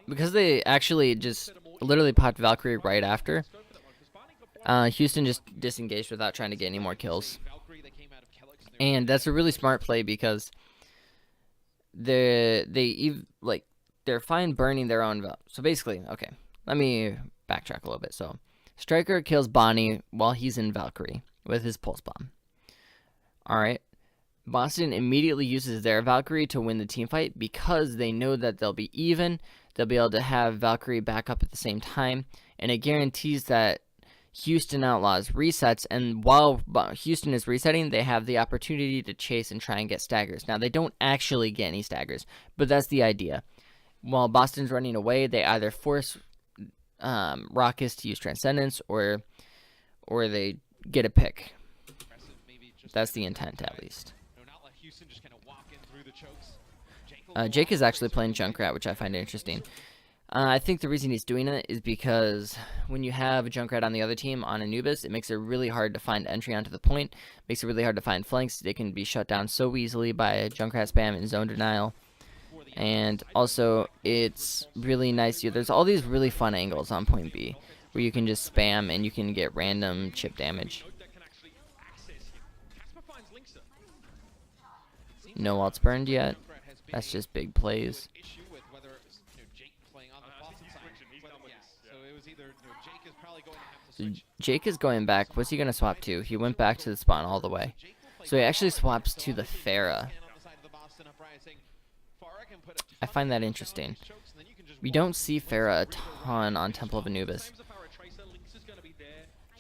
A: they actually just literally popped Valkyrie right after, Houston just disengaged without trying to get any more kills. And that's a really smart play because they're fine burning their own So basically, okay, let me backtrack a little bit. So Striker kills Bonnie while he's in Valkyrie with his pulse bomb. Alright. Boston immediately uses their Valkyrie to win the team fight because they know that they'll be even. They'll be able to have Valkyrie back up at the same time, and it guarantees that Houston Outlaws resets, and while Houston is resetting, they have the opportunity to chase and try and get staggers. Now, they don't actually get any staggers, but that's the idea. While Boston's running away, they either force Ruckus to use Transcendence, or they get a pick. That's the intent, at least. Jake is actually playing Junkrat, which I find interesting. I think the reason he's doing it is because when you have a Junkrat on the other team on Anubis, it makes it really hard to find entry onto the point. Makes it really hard to find flanks. They can be shut down so easily by Junkrat spam and zone denial. And also, it's really nice. There's all these really fun angles on point B where you can just spam and you can get random chip damage. No ults burned yet. That's just big plays. So Jake is going back. What's he going to swap to? He went back to the spawn all the way. So he actually swaps to the Pharah. I find that interesting. We don't see Pharah a ton on Temple of Anubis.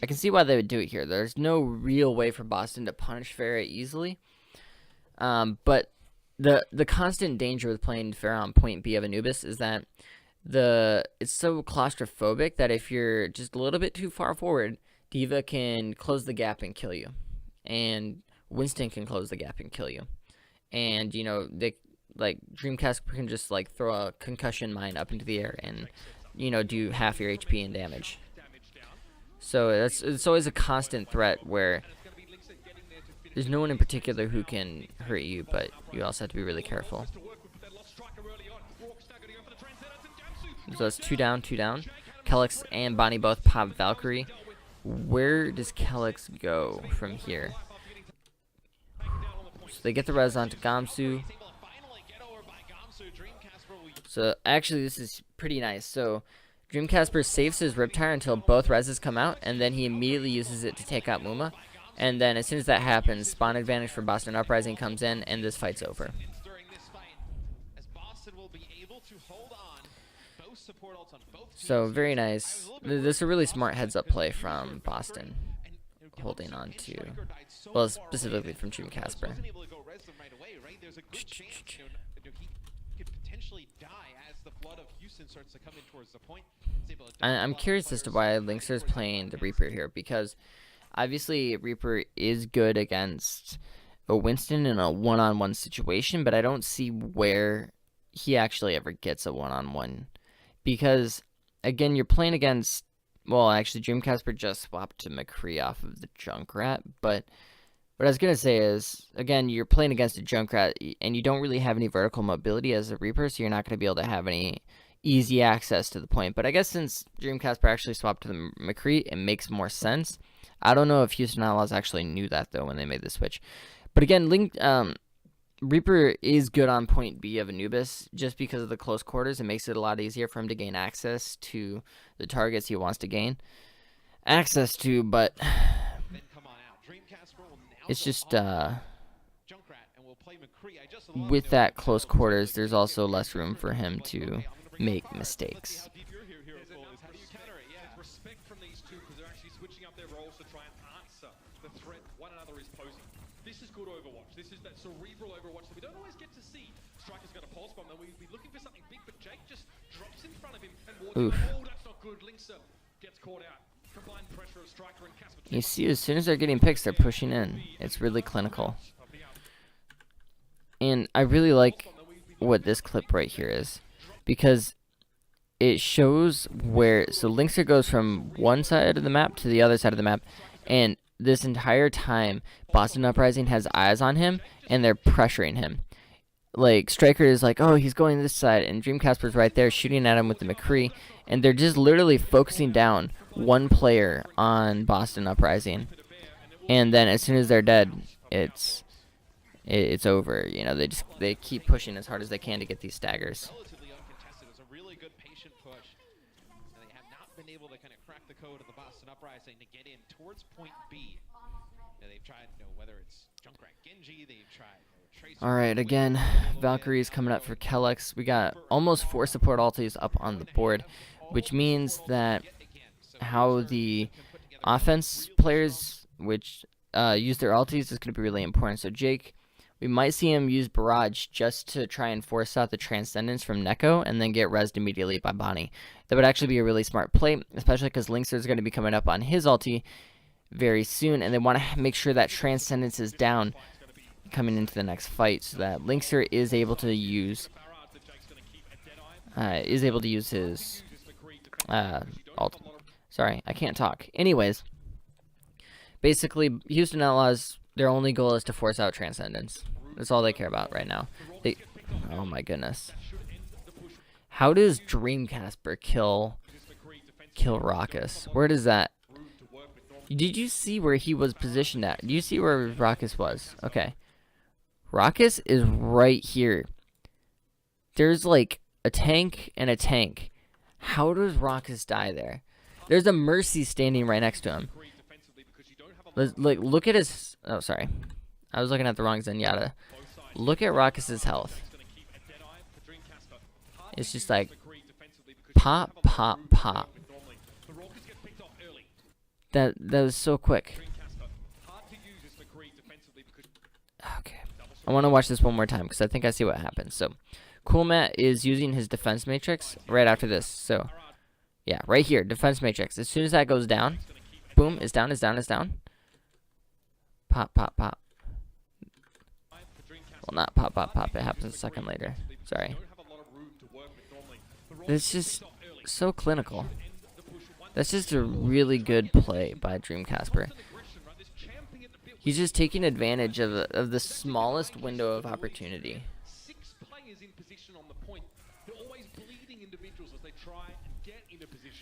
A: I can see why they would do it here. There's no real way for Boston to punish Pharah easily. But the constant danger with playing Pharah on point B of Anubis is that it's so claustrophobic that if you're just a little bit too far forward, D.Va can close the gap and kill you, and Winston can close the gap and kill you, and Dreamcast can just throw a concussion mine up into the air and do half your HP and damage. So it's always a constant threat where there's no one in particular who can hurt you, but you also have to be really careful. So it's 2 down, 2 down. Kellex and Bonnie both pop Valkyrie. Where does Kellex go from here? So they get the res onto Gamsu. So actually this is pretty nice. So Dreamcasper saves his Riptire until both reses come out, and then he immediately uses it to take out Muma. And then as soon as that happens, spawn advantage for Boston Uprising comes in, and this fight's over. So very nice. This is a really smart heads-up play from Boston, holding on to, well, specifically from Dreamcasper. I'm curious as to why Linkster is playing the Reaper here, because obviously Reaper is good against a Winston in a one-on-one situation, but I don't see where he actually ever gets a one-on-one. Because, again, you're playing against, well, actually, Dreamcasper just swapped to McCree off of the Junkrat, but what I was going to say is, again, you're playing against a Junkrat, and you don't really have any vertical mobility as a Reaper, so you're not going to be able to have any easy access to the point. But I guess since Dreamcasper actually swapped to the McCree, it makes more sense. I don't know if Houston Outlaws actually knew that, though, when they made the switch. But again, Reaper is good on point B of Anubis just because of the close quarters. It makes it a lot easier for him to gain access to the targets he wants to gain access to, but it's just with that close quarters, there's also less room for him to make mistakes.
B: This is good Overwatch. This is that cerebral Overwatch that we don't always get to see. Striker's got a pulse bomb, though we'd be looking for something big, but Jake just drops in front of him and wards him. Oh, that's not good. Linkser gets caught out. Combined pressure of Striker and Casper.
A: You see, as soon as they're getting picks, they're pushing in. It's really clinical. And I really like what this clip right here is, because it shows where, so Linkser goes from one side of the map to the other side of the map, and this entire time, Boston Uprising has eyes on him, and they're pressuring him. Like, Striker is like, oh, he's going this side, and Dreamcasper's right there shooting at him with the McCree, and they're just literally focusing down one player on Boston Uprising. And then as soon as they're dead, it's over. You know, they keep pushing as hard as they can to get these staggers.
B: Relatively uncontested. It was a really good patient push. And they have not been able to kind of crack the code of the Boston Uprising to get in towards point B. Now, they've tried, whether it's Junkrat Genji, they've tried.
A: Alright, again, Valkyrie's coming up for Kellex. We got almost 4 support ultis up on the board, which means that how the offense players, which use their ultis, is going to be really important. So Jake, we might see him use Barrage just to try and force out the Transcendence from Neko and then get rezzed immediately by Bonnie. That would actually be a really smart play, especially because Linkser is going to be coming up on his ulti very soon, and they want to make sure that Transcendence is down coming into the next fight, so that Linkser is able to use his ult. Sorry, I can't talk. Anyways, basically, Houston Outlaws, their only goal is to force out Transcendence. That's all they care about right now. Oh my goodness. How does Dreamcasper kill Raucus? Where does that? Did you see where he was positioned at? Do you see where Raucus was? Okay. Raucus is right here. There's like a tank and a tank. How does Raucus die there? There's a Mercy standing right next to him. Look at his... Oh, sorry. I was looking at the wrong Zenyatta. Look at Raucus's health. It's just like... Pop, pop, pop. That was so quick. Okay. I want to watch this one more time because I think I see what happens. So, Cool Matt is using his defense matrix right after this. So, yeah, right here, defense matrix. As soon as that goes down, boom, it's down, it's down, it's down. Pop, pop, pop. Well, not pop, pop, pop. It happens a second later. Sorry. It's just so clinical. That's just a really good play by Dreamcasper. He's just taking advantage of the smallest window of opportunity.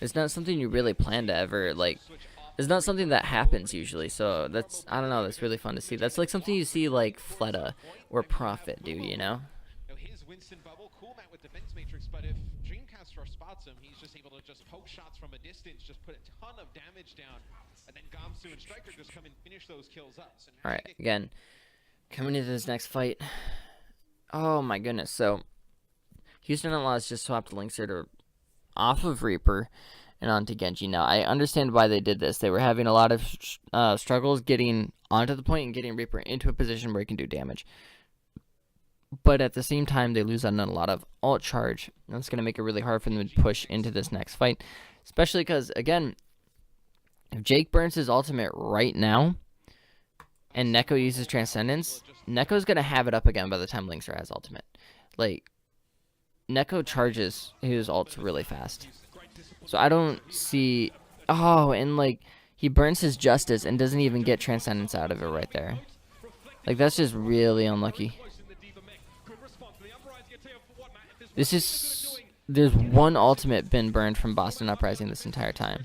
A: It's not something you really plan to ever, like, it's not something that happens usually, so that's, I don't know, that's really fun to see. That's like something you see like Fleta or Prophet do, you know?
B: His Winston bubble, Cool Matt with defense matrix, but if Dreamcasper spots him, he's just able to just poke shots from a distance, just put a ton of damage down, and then Gamsu and Striker just come and finish those kills up. So
A: alright, again, coming into this next fight. Oh my goodness, so Houston Outlaws just swapped Linkser off of Reaper and onto Genji. Now, I understand why they did this. They were having a lot of struggles getting onto the point and getting Reaper into a position where he can do damage. But at the same time, they lose on a lot of ult charge. That's going to make it really hard for them to push into this next fight. Especially because, again, if Jake burns his ultimate right now and Neko uses Transcendence, Neko's going to have it up again by the time Linkser has ultimate. Like, Neko charges his ults really fast. So I don't see... Oh, and like, he burns his Justice and doesn't even get Transcendence out of it right there. Like, that's just really unlucky. This is... There's one ultimate been burned from Boston Uprising this entire time.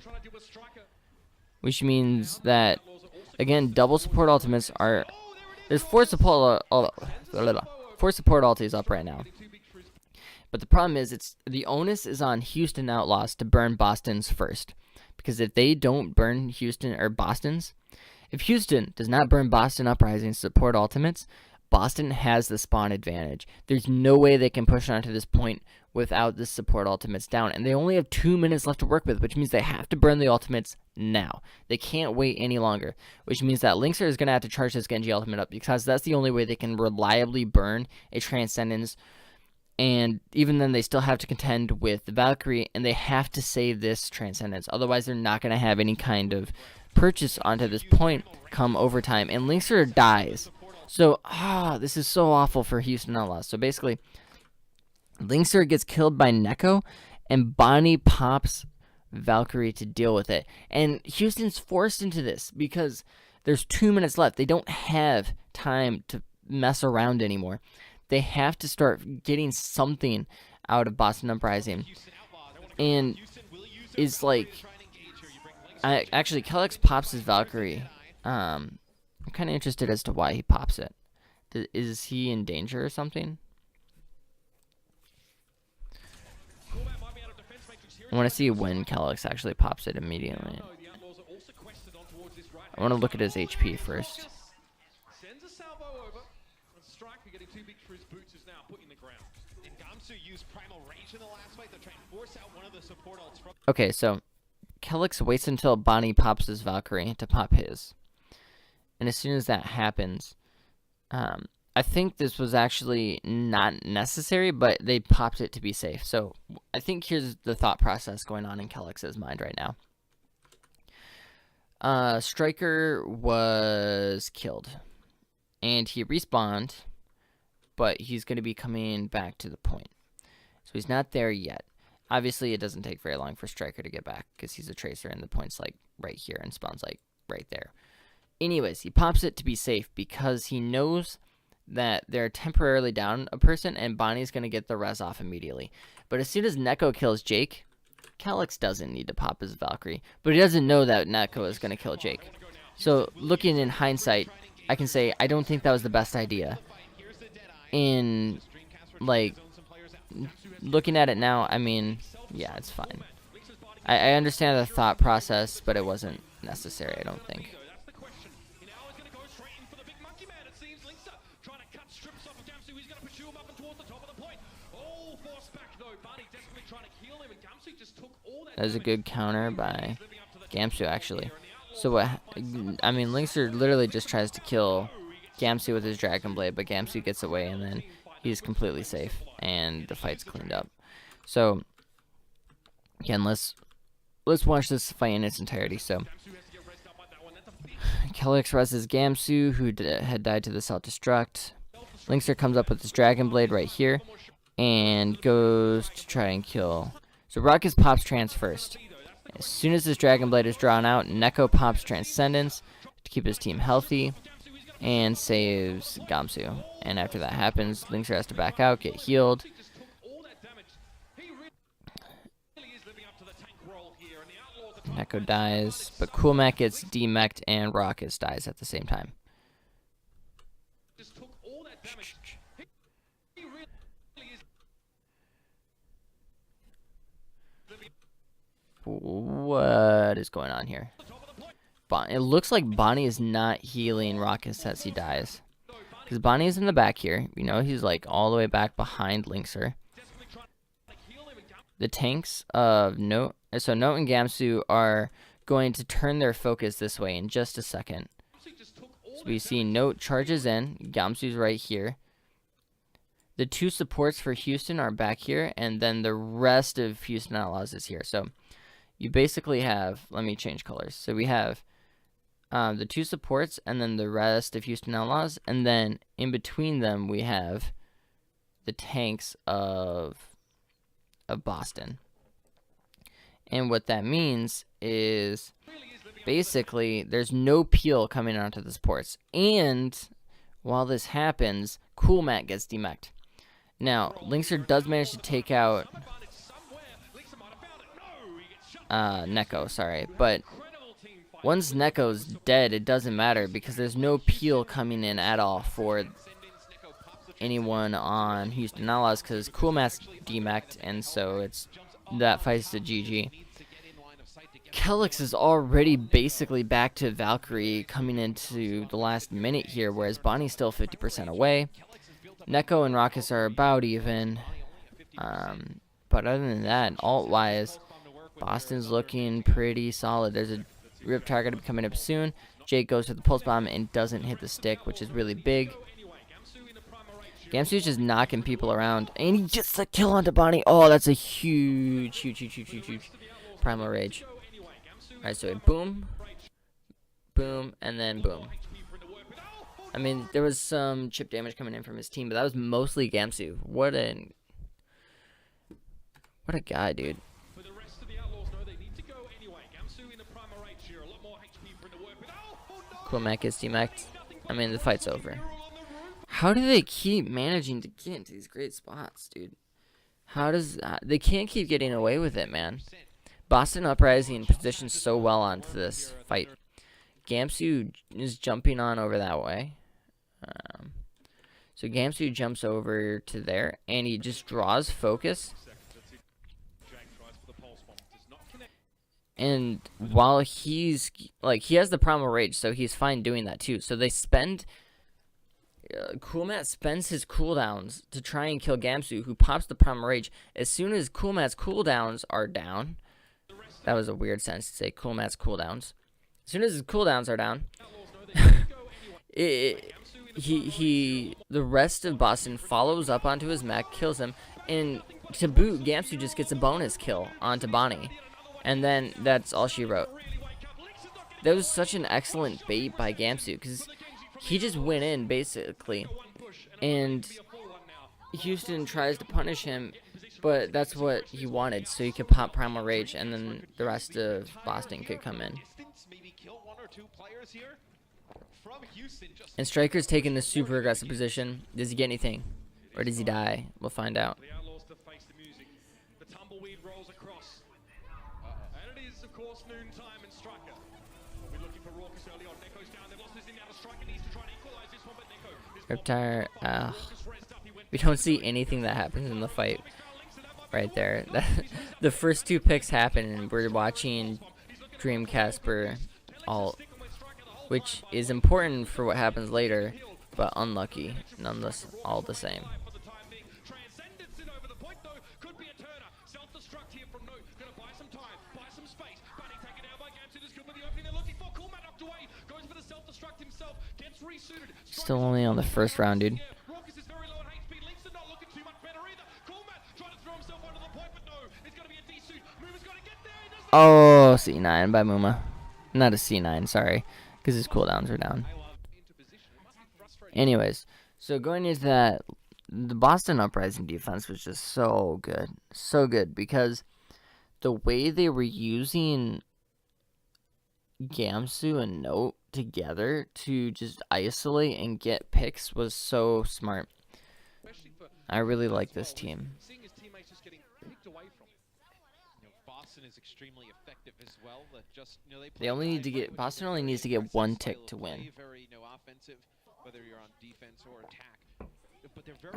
A: Which means that, again, double support ultimates are... There's 4 support... 4 support ultis up right now. But the problem is, the onus is on Houston Outlaws to burn Boston's first. Because if they don't burn Houston or Boston's, if Houston does not burn Boston Uprising support ultimates, Boston has the spawn advantage. There's no way they can push on to this point without the support ultimates down. And they only have 2 minutes left to work with, which means they have to burn the ultimates now. They can't wait any longer, which means that Linkser is going to have to charge this Genji ultimate up, because that's the only way they can reliably burn a Transcendence. And even then, they still have to contend with the Valkyrie, and they have to save this Transcendence. Otherwise, they're not going to have any kind of purchase onto this point come overtime. And Linkser dies. So, this is so awful for Houston Outlaws. So basically, Linkser gets killed by Neko, and Bonnie pops Valkyrie to deal with it. And Houston's forced into this because there's 2 minutes left. They don't have time to mess around anymore. They have to start getting something out of Boston Uprising. And is like, actually, Kellex pops his Valkyrie. I'm kind of interested as to why he pops it. Is he in danger or something? I want to see when Kellex actually pops it immediately. I want to look at his HP first. Okay, so Kellex waits until Bonnie pops his Valkyrie to pop his. And as soon as that happens, I think this was actually not necessary, but they popped it to be safe. So I think here's the thought process going on in Kellex's mind right now. Striker was killed, and he respawned, but he's going to be coming back to the point. So he's not there yet. Obviously, it doesn't take very long for Striker to get back, because he's a tracer, and the point's like right here, and spawns like right there. Anyways, he pops it to be safe, because he knows that they're temporarily down a person, and Bonnie's going to get the res off immediately. But as soon as Neko kills Jake, Kellex doesn't need to pop his Valkyrie, but he doesn't know that Neko is going to kill Jake. So, looking in hindsight, I can say I don't think that was the best idea. In, like, looking at it now, I mean, yeah, it's fine. I understand the thought process, but it wasn't necessary, I don't think. That was a good counter by Gamsu, actually. So what, I mean, Linkser literally just tries to kill Gamsu with his Dragon Blade, but Gamsu gets away, and then he's completely safe, and the fight's cleaned up. So, again, let's watch this fight in its entirety. So, Kellex reses Gamsu, who had died to the self-destruct. Linkser comes up with his Dragon Blade right here, and goes to try and kill. So Ruckus pops Trans first. As soon as his Dragon Blade is drawn out, Neko pops Transcendence to keep his team healthy, and saves Gamsu. And after that happens, Linkser has to back out, get healed. Neko dies, but Coolmac gets demeched, and Ruckus dies at the same time. What is going on here? It looks like Bonnie is not healing Ruckus as he dies. Because Bonnie is in the back here. We know he's like all the way back behind Linkser. The tanks of Note, so Note and Gamsu are going to turn their focus this way in just a second. So we see Note charges in. Gamsu's right here. The 2 supports for Houston are back here, and then the rest of Houston Outlaws is here. So you basically have, let me change colors. So we have the 2 supports, and then the rest of Houston Outlaws, and then in between them we have the tanks of Boston. And what that means is basically there's no peel coming onto the supports. And while this happens, Coolmac gets demeched. Now, Linkser does manage to take out Neko, sorry, but once Neko's dead, it doesn't matter because there's no peel coming in at all for anyone on Houston Outlaws because Cool Matt's demeched, and so it's that fight's a GG. Kelix is already basically back to Valkyrie coming into the last minute here, whereas Bonnie's still 50% away. Neko and Raucus are about even. But other than that, alt-wise, Boston's looking pretty solid. There's a rip target coming up soon. Jake goes to the pulse bomb and doesn't hit the stick, which is really big. Gamsu's just knocking people around, and he gets the kill onto Bonnie. Oh, that's a huge Primal Rage. Alright, so boom, boom, and then boom. I mean, there was some chip damage coming in from his team, but that was mostly Gamsu. What a guy, dude. Cool Mac gets demeched. I mean, the fight's over. How do they keep managing to get into these great spots, dude? How does they can't keep getting away with it, man? Boston Uprising positions so well onto this fight. Gamsu is jumping on over that way. So Gamsu jumps over to there, and he just draws focus. And while he's, like, he has the Primal Rage, so he's fine doing that too. So they spend, Cool Matt spends his cooldowns to try and kill Gamsu, who pops the Primal Rage. As soon as Cool Matt's cooldowns are down, that was a weird sentence to say, Cool Matt's cooldowns. As soon as his cooldowns are down, the rest of Boston follows up onto his mech, kills him, and to boot, Gamsu just gets a bonus kill onto Bonnie. And then that's all she wrote. That was such an excellent bait by Gamsu, because he just went in, basically. And Houston tries to punish him, but that's what he wanted, so he could pop Primal Rage, and then the rest of Boston could come in. And Striker's taking the super aggressive position. Does he get anything? Or does he die? We'll find out. Riptire, we don't see anything that happens in the fight right there. The first two picks happen, and we're watching Dream Casper alt, which is important for what happens later, but unlucky nonetheless, all the same. Still only on the first round, dude. Oh, C9 by Muma. Not a C9, sorry, because his cooldowns are down. Anyways, so going into that, the Boston Uprising defense was just so good. So good, because the way they were using Gamsu and Note together to just isolate and get picks was so smart. I really like this team. They only need to get, Boston only needs to get one tick to win.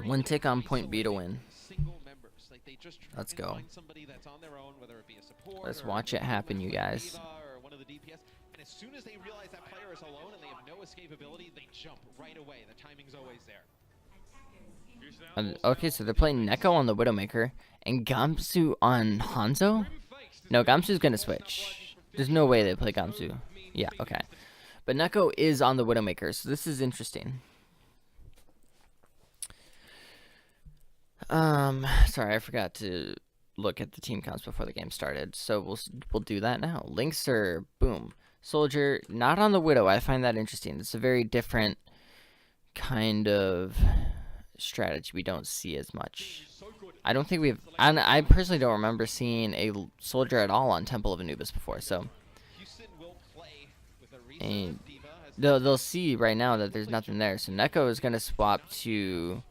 A: One tick on point B to win. Let's go. Let's watch it happen, you guys.
B: As soon as they realize that player is alone and they have no escapability, they jump right away. The timing's always there.
A: Okay, so they're playing Neko on the Widowmaker and Gamsu on Hanzo? No, Gamsu's gonna switch. There's no way they play Gamsu. Yeah, okay. But Neko is on the Widowmaker, so this is interesting. Sorry, I forgot to look at the team counts before the game started, so we'll do that now. Linkster, boom. Soldier, not on the Widow. I find that interesting. It's a very different kind of strategy we don't see as much. I don't think we have... I personally don't remember seeing a Soldier at all on Temple of Anubis before, so... And they'll see right now that there's nothing there. So Neko is going to swap to...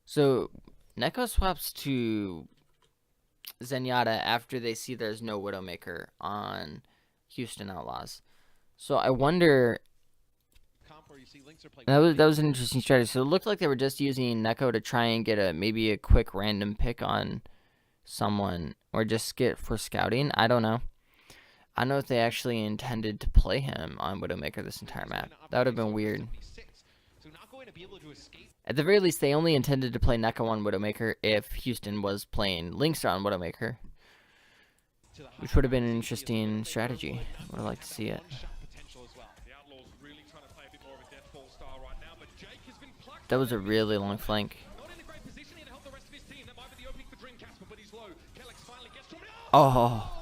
A: So Neko swaps to Zenyatta after they see there's no Widowmaker on Houston Outlaws. So I wonder
B: where you see Linkser play.
A: That was an interesting strategy. So it looked like they were just using Neko to try and get maybe a quick random pick on someone, or just get for scouting. I don't know. I don't know if they actually intended to play him on Widowmaker this entire map. That would have been weird. At the very least, they only intended to play Neko on Widowmaker if Houston was playing Linkster on Widowmaker, which would have been an interesting strategy. I would have liked to see it. That was a really long flank. Oh.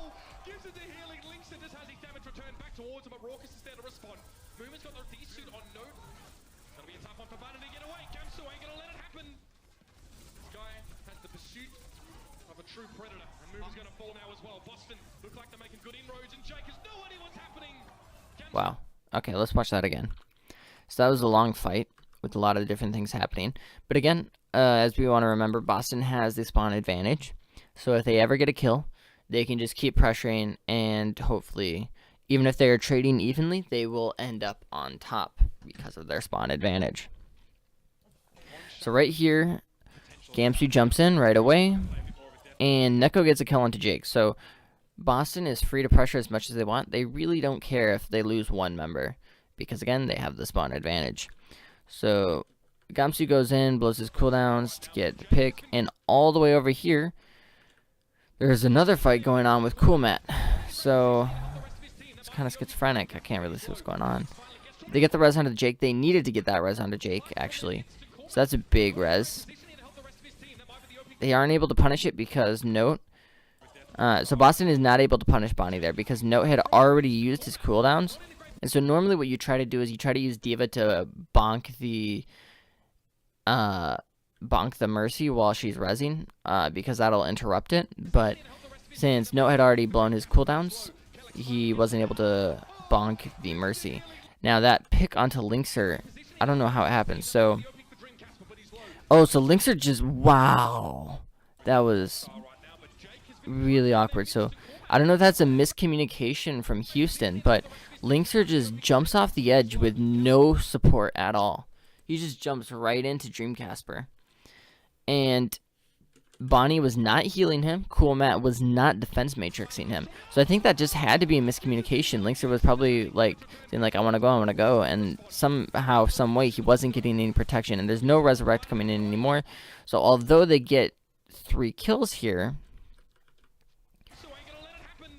C: True predator, and Mover's going to fall now as well. Boston look like they're making good inroads, and Jake has no idea what's happening.
A: Wow. Okay, let's watch that again. So that was a long fight with a lot of different things happening. But again, as we want to remember, Boston has the spawn advantage. So if they ever get a kill, they can just keep pressuring, and hopefully, even if they are trading evenly, they will end up on top because of their spawn advantage. So right here, Gamsu jumps in right away, and Neko gets a kill onto Jake. So Boston is free to pressure as much as they want. They really don't care if they lose one member, because again, they have the spawn advantage. So Gamsu goes in, blows his cooldowns to get the pick, and all the way over here, there's another fight going on with Coolmat. So it's kind of schizophrenic. I can't really see what's going on. They get the res onto Jake. They needed to get that res onto Jake, actually. So that's a big res. They aren't able to punish it because Note. So Boston is not able to punish Bonnie there because Note had already used his cooldowns. And so normally what you try to do is you try to use D.Va to bonk the Mercy while she's rezzing, because that'll interrupt it. But since Note had already blown his cooldowns, he wasn't able to bonk the Mercy. Now that pick onto Linkser, I don't know how it happened. So so Linkser just, wow, that was really awkward. So I don't know if that's a miscommunication from Houston, but Linkser just jumps off the edge with no support at all. He just jumps right into Dreamcasper. And Bonnie was not healing him. Coolmat was not defense matrixing him. So I think that just had to be a miscommunication. Linkser was probably like saying like, I want to go. And somehow, some way, he wasn't getting any protection. And there's no resurrect coming in anymore. So although they get 3 kills here,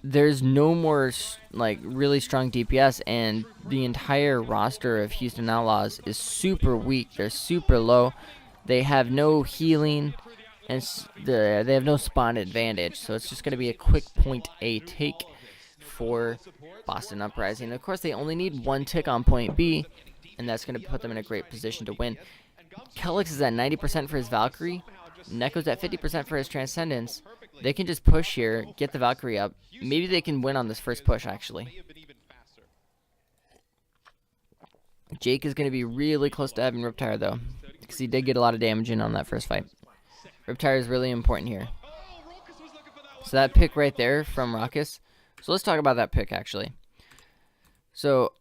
A: there's no more like really strong DPS, and the entire roster of Houston Outlaws is super weak. They're super low. They have no healing, and they have no spawn advantage. So it's just going to be a quick point A take for Boston Uprising. Of course, they only need 1 tick on point B, and that's going to put them in a great position to win. Kellex is at 90% for his Valkyrie. Neko's at 50% for his Transcendence. They can just push here, get the Valkyrie up. Maybe they can win on this first push, actually. Jake is going to be really close to having Riptire, though, because he did get a lot of damage in on that first fight. Riptire is really important here. So that pick right there from Raucus. So let's talk about that pick, actually. So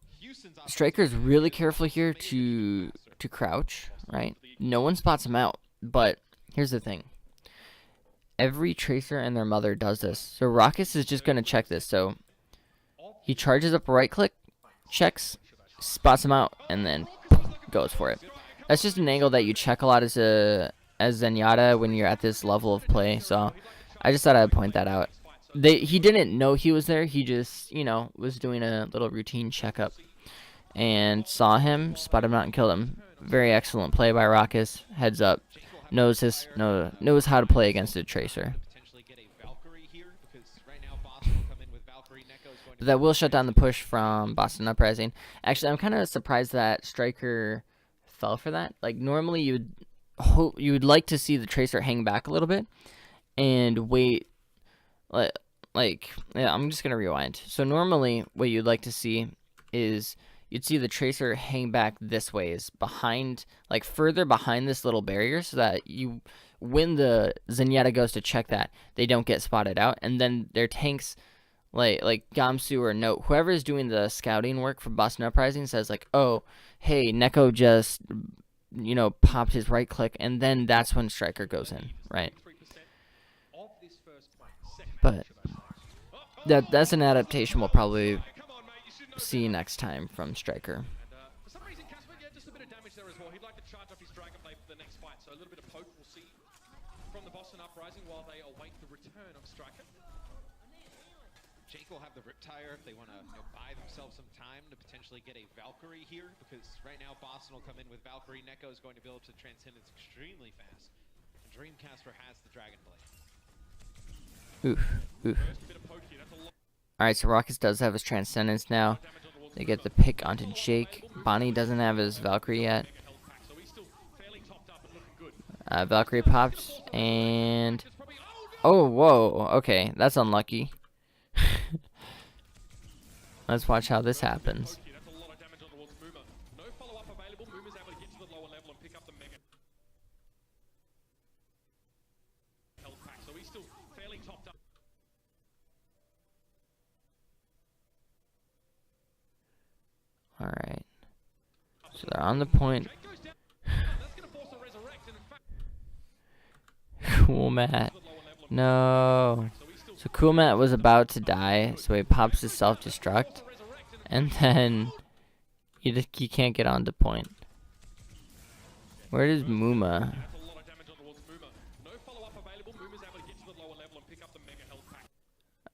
A: Striker's really careful here to crouch, right? No one spots him out, but here's the thing. Every Tracer and their mother does this. So Raucus is just going to check this. So he charges up a right click, checks, spots him out, and then goes for it. That's just an angle that you check a lot as Zenyatta when you're at this level of play. So I just thought I'd point that out. He didn't know he was there. He just, was doing a little routine checkup and saw him, spotted him out, and killed him. Very excellent play by Raucus. Heads up. Knows how to play against a Tracer. But that will shut down the push from Boston Uprising. Actually, I'm kind of surprised that Striker fell for that. Like, normally you would like to see the Tracer hang back a little bit and wait. Yeah, I'm just gonna rewind. So normally, what you'd like to see is you'd see the Tracer hang back this way, is behind, like further behind this little barrier, so that when the Zenyatta goes to check that, they don't get spotted out, and then their tanks like Gamsu or Note, whoever is doing the scouting work for Boston Uprising says like, oh, hey, Neko just, popped his right click, and then that's when Striker goes in, right? But that's an adaptation we'll probably see next time from Striker.
C: For some reason, Casper, yeah, just a bit of damage there as well. He'd like to charge up his Dragon Blade for the next fight, so a little bit of poke we'll see from the Boston Uprising while they await the return of Striker.
B: Jake will have the Riptire if they want to buy themselves some time to potentially get a Valkyrie here, because right now Boston will come in with Valkyrie. Neko is going to be able to Transcendence extremely fast. And Dreamcasper has the Dragon Blade.
A: Oof, oof. Alright, so Rockets does have his Transcendence now. They get the pick onto Jake. Bonnie doesn't have his Valkyrie yet. Valkyrie popped, and... oh, whoa, okay, that's unlucky. Let's watch how this happens. Alright. So they're on the point. Cool Matt. No. So Cool Matt was about to die, so he pops his self-destruct. And then you can't get on the point. Where is Muma?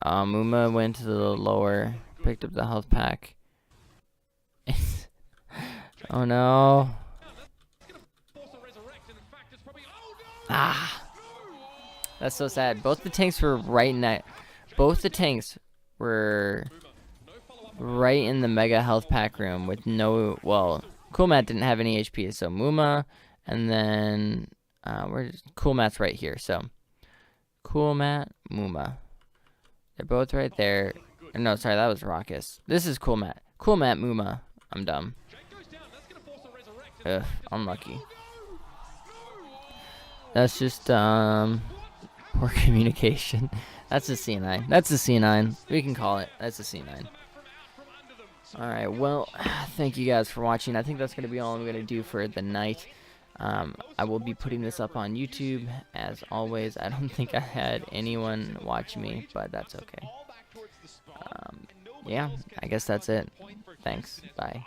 A: Muma went to the lower, picked up the health pack. Oh no. Ah. That's so sad. Both the tanks were right in both the tanks were right in the mega health pack room with no, well, Cool Matt didn't have any HP, so Muma, and then where's Cool Matt's right here, so Cool Matt, Muma. They're both right there. No, sorry, that was Raucus. This is Cool Matt. Cool Matt, Muma. I'm dumb. Ugh, unlucky. That's just poor communication. That's a C9. That's a C9. We can call it. That's a C9. Alright, well, thank you guys for watching. I think that's going to be all I'm going to do for the night. I will be putting this up on YouTube, as always. I don't think I had anyone watch me, but that's okay. Yeah, I guess that's it. Thanks. Bye.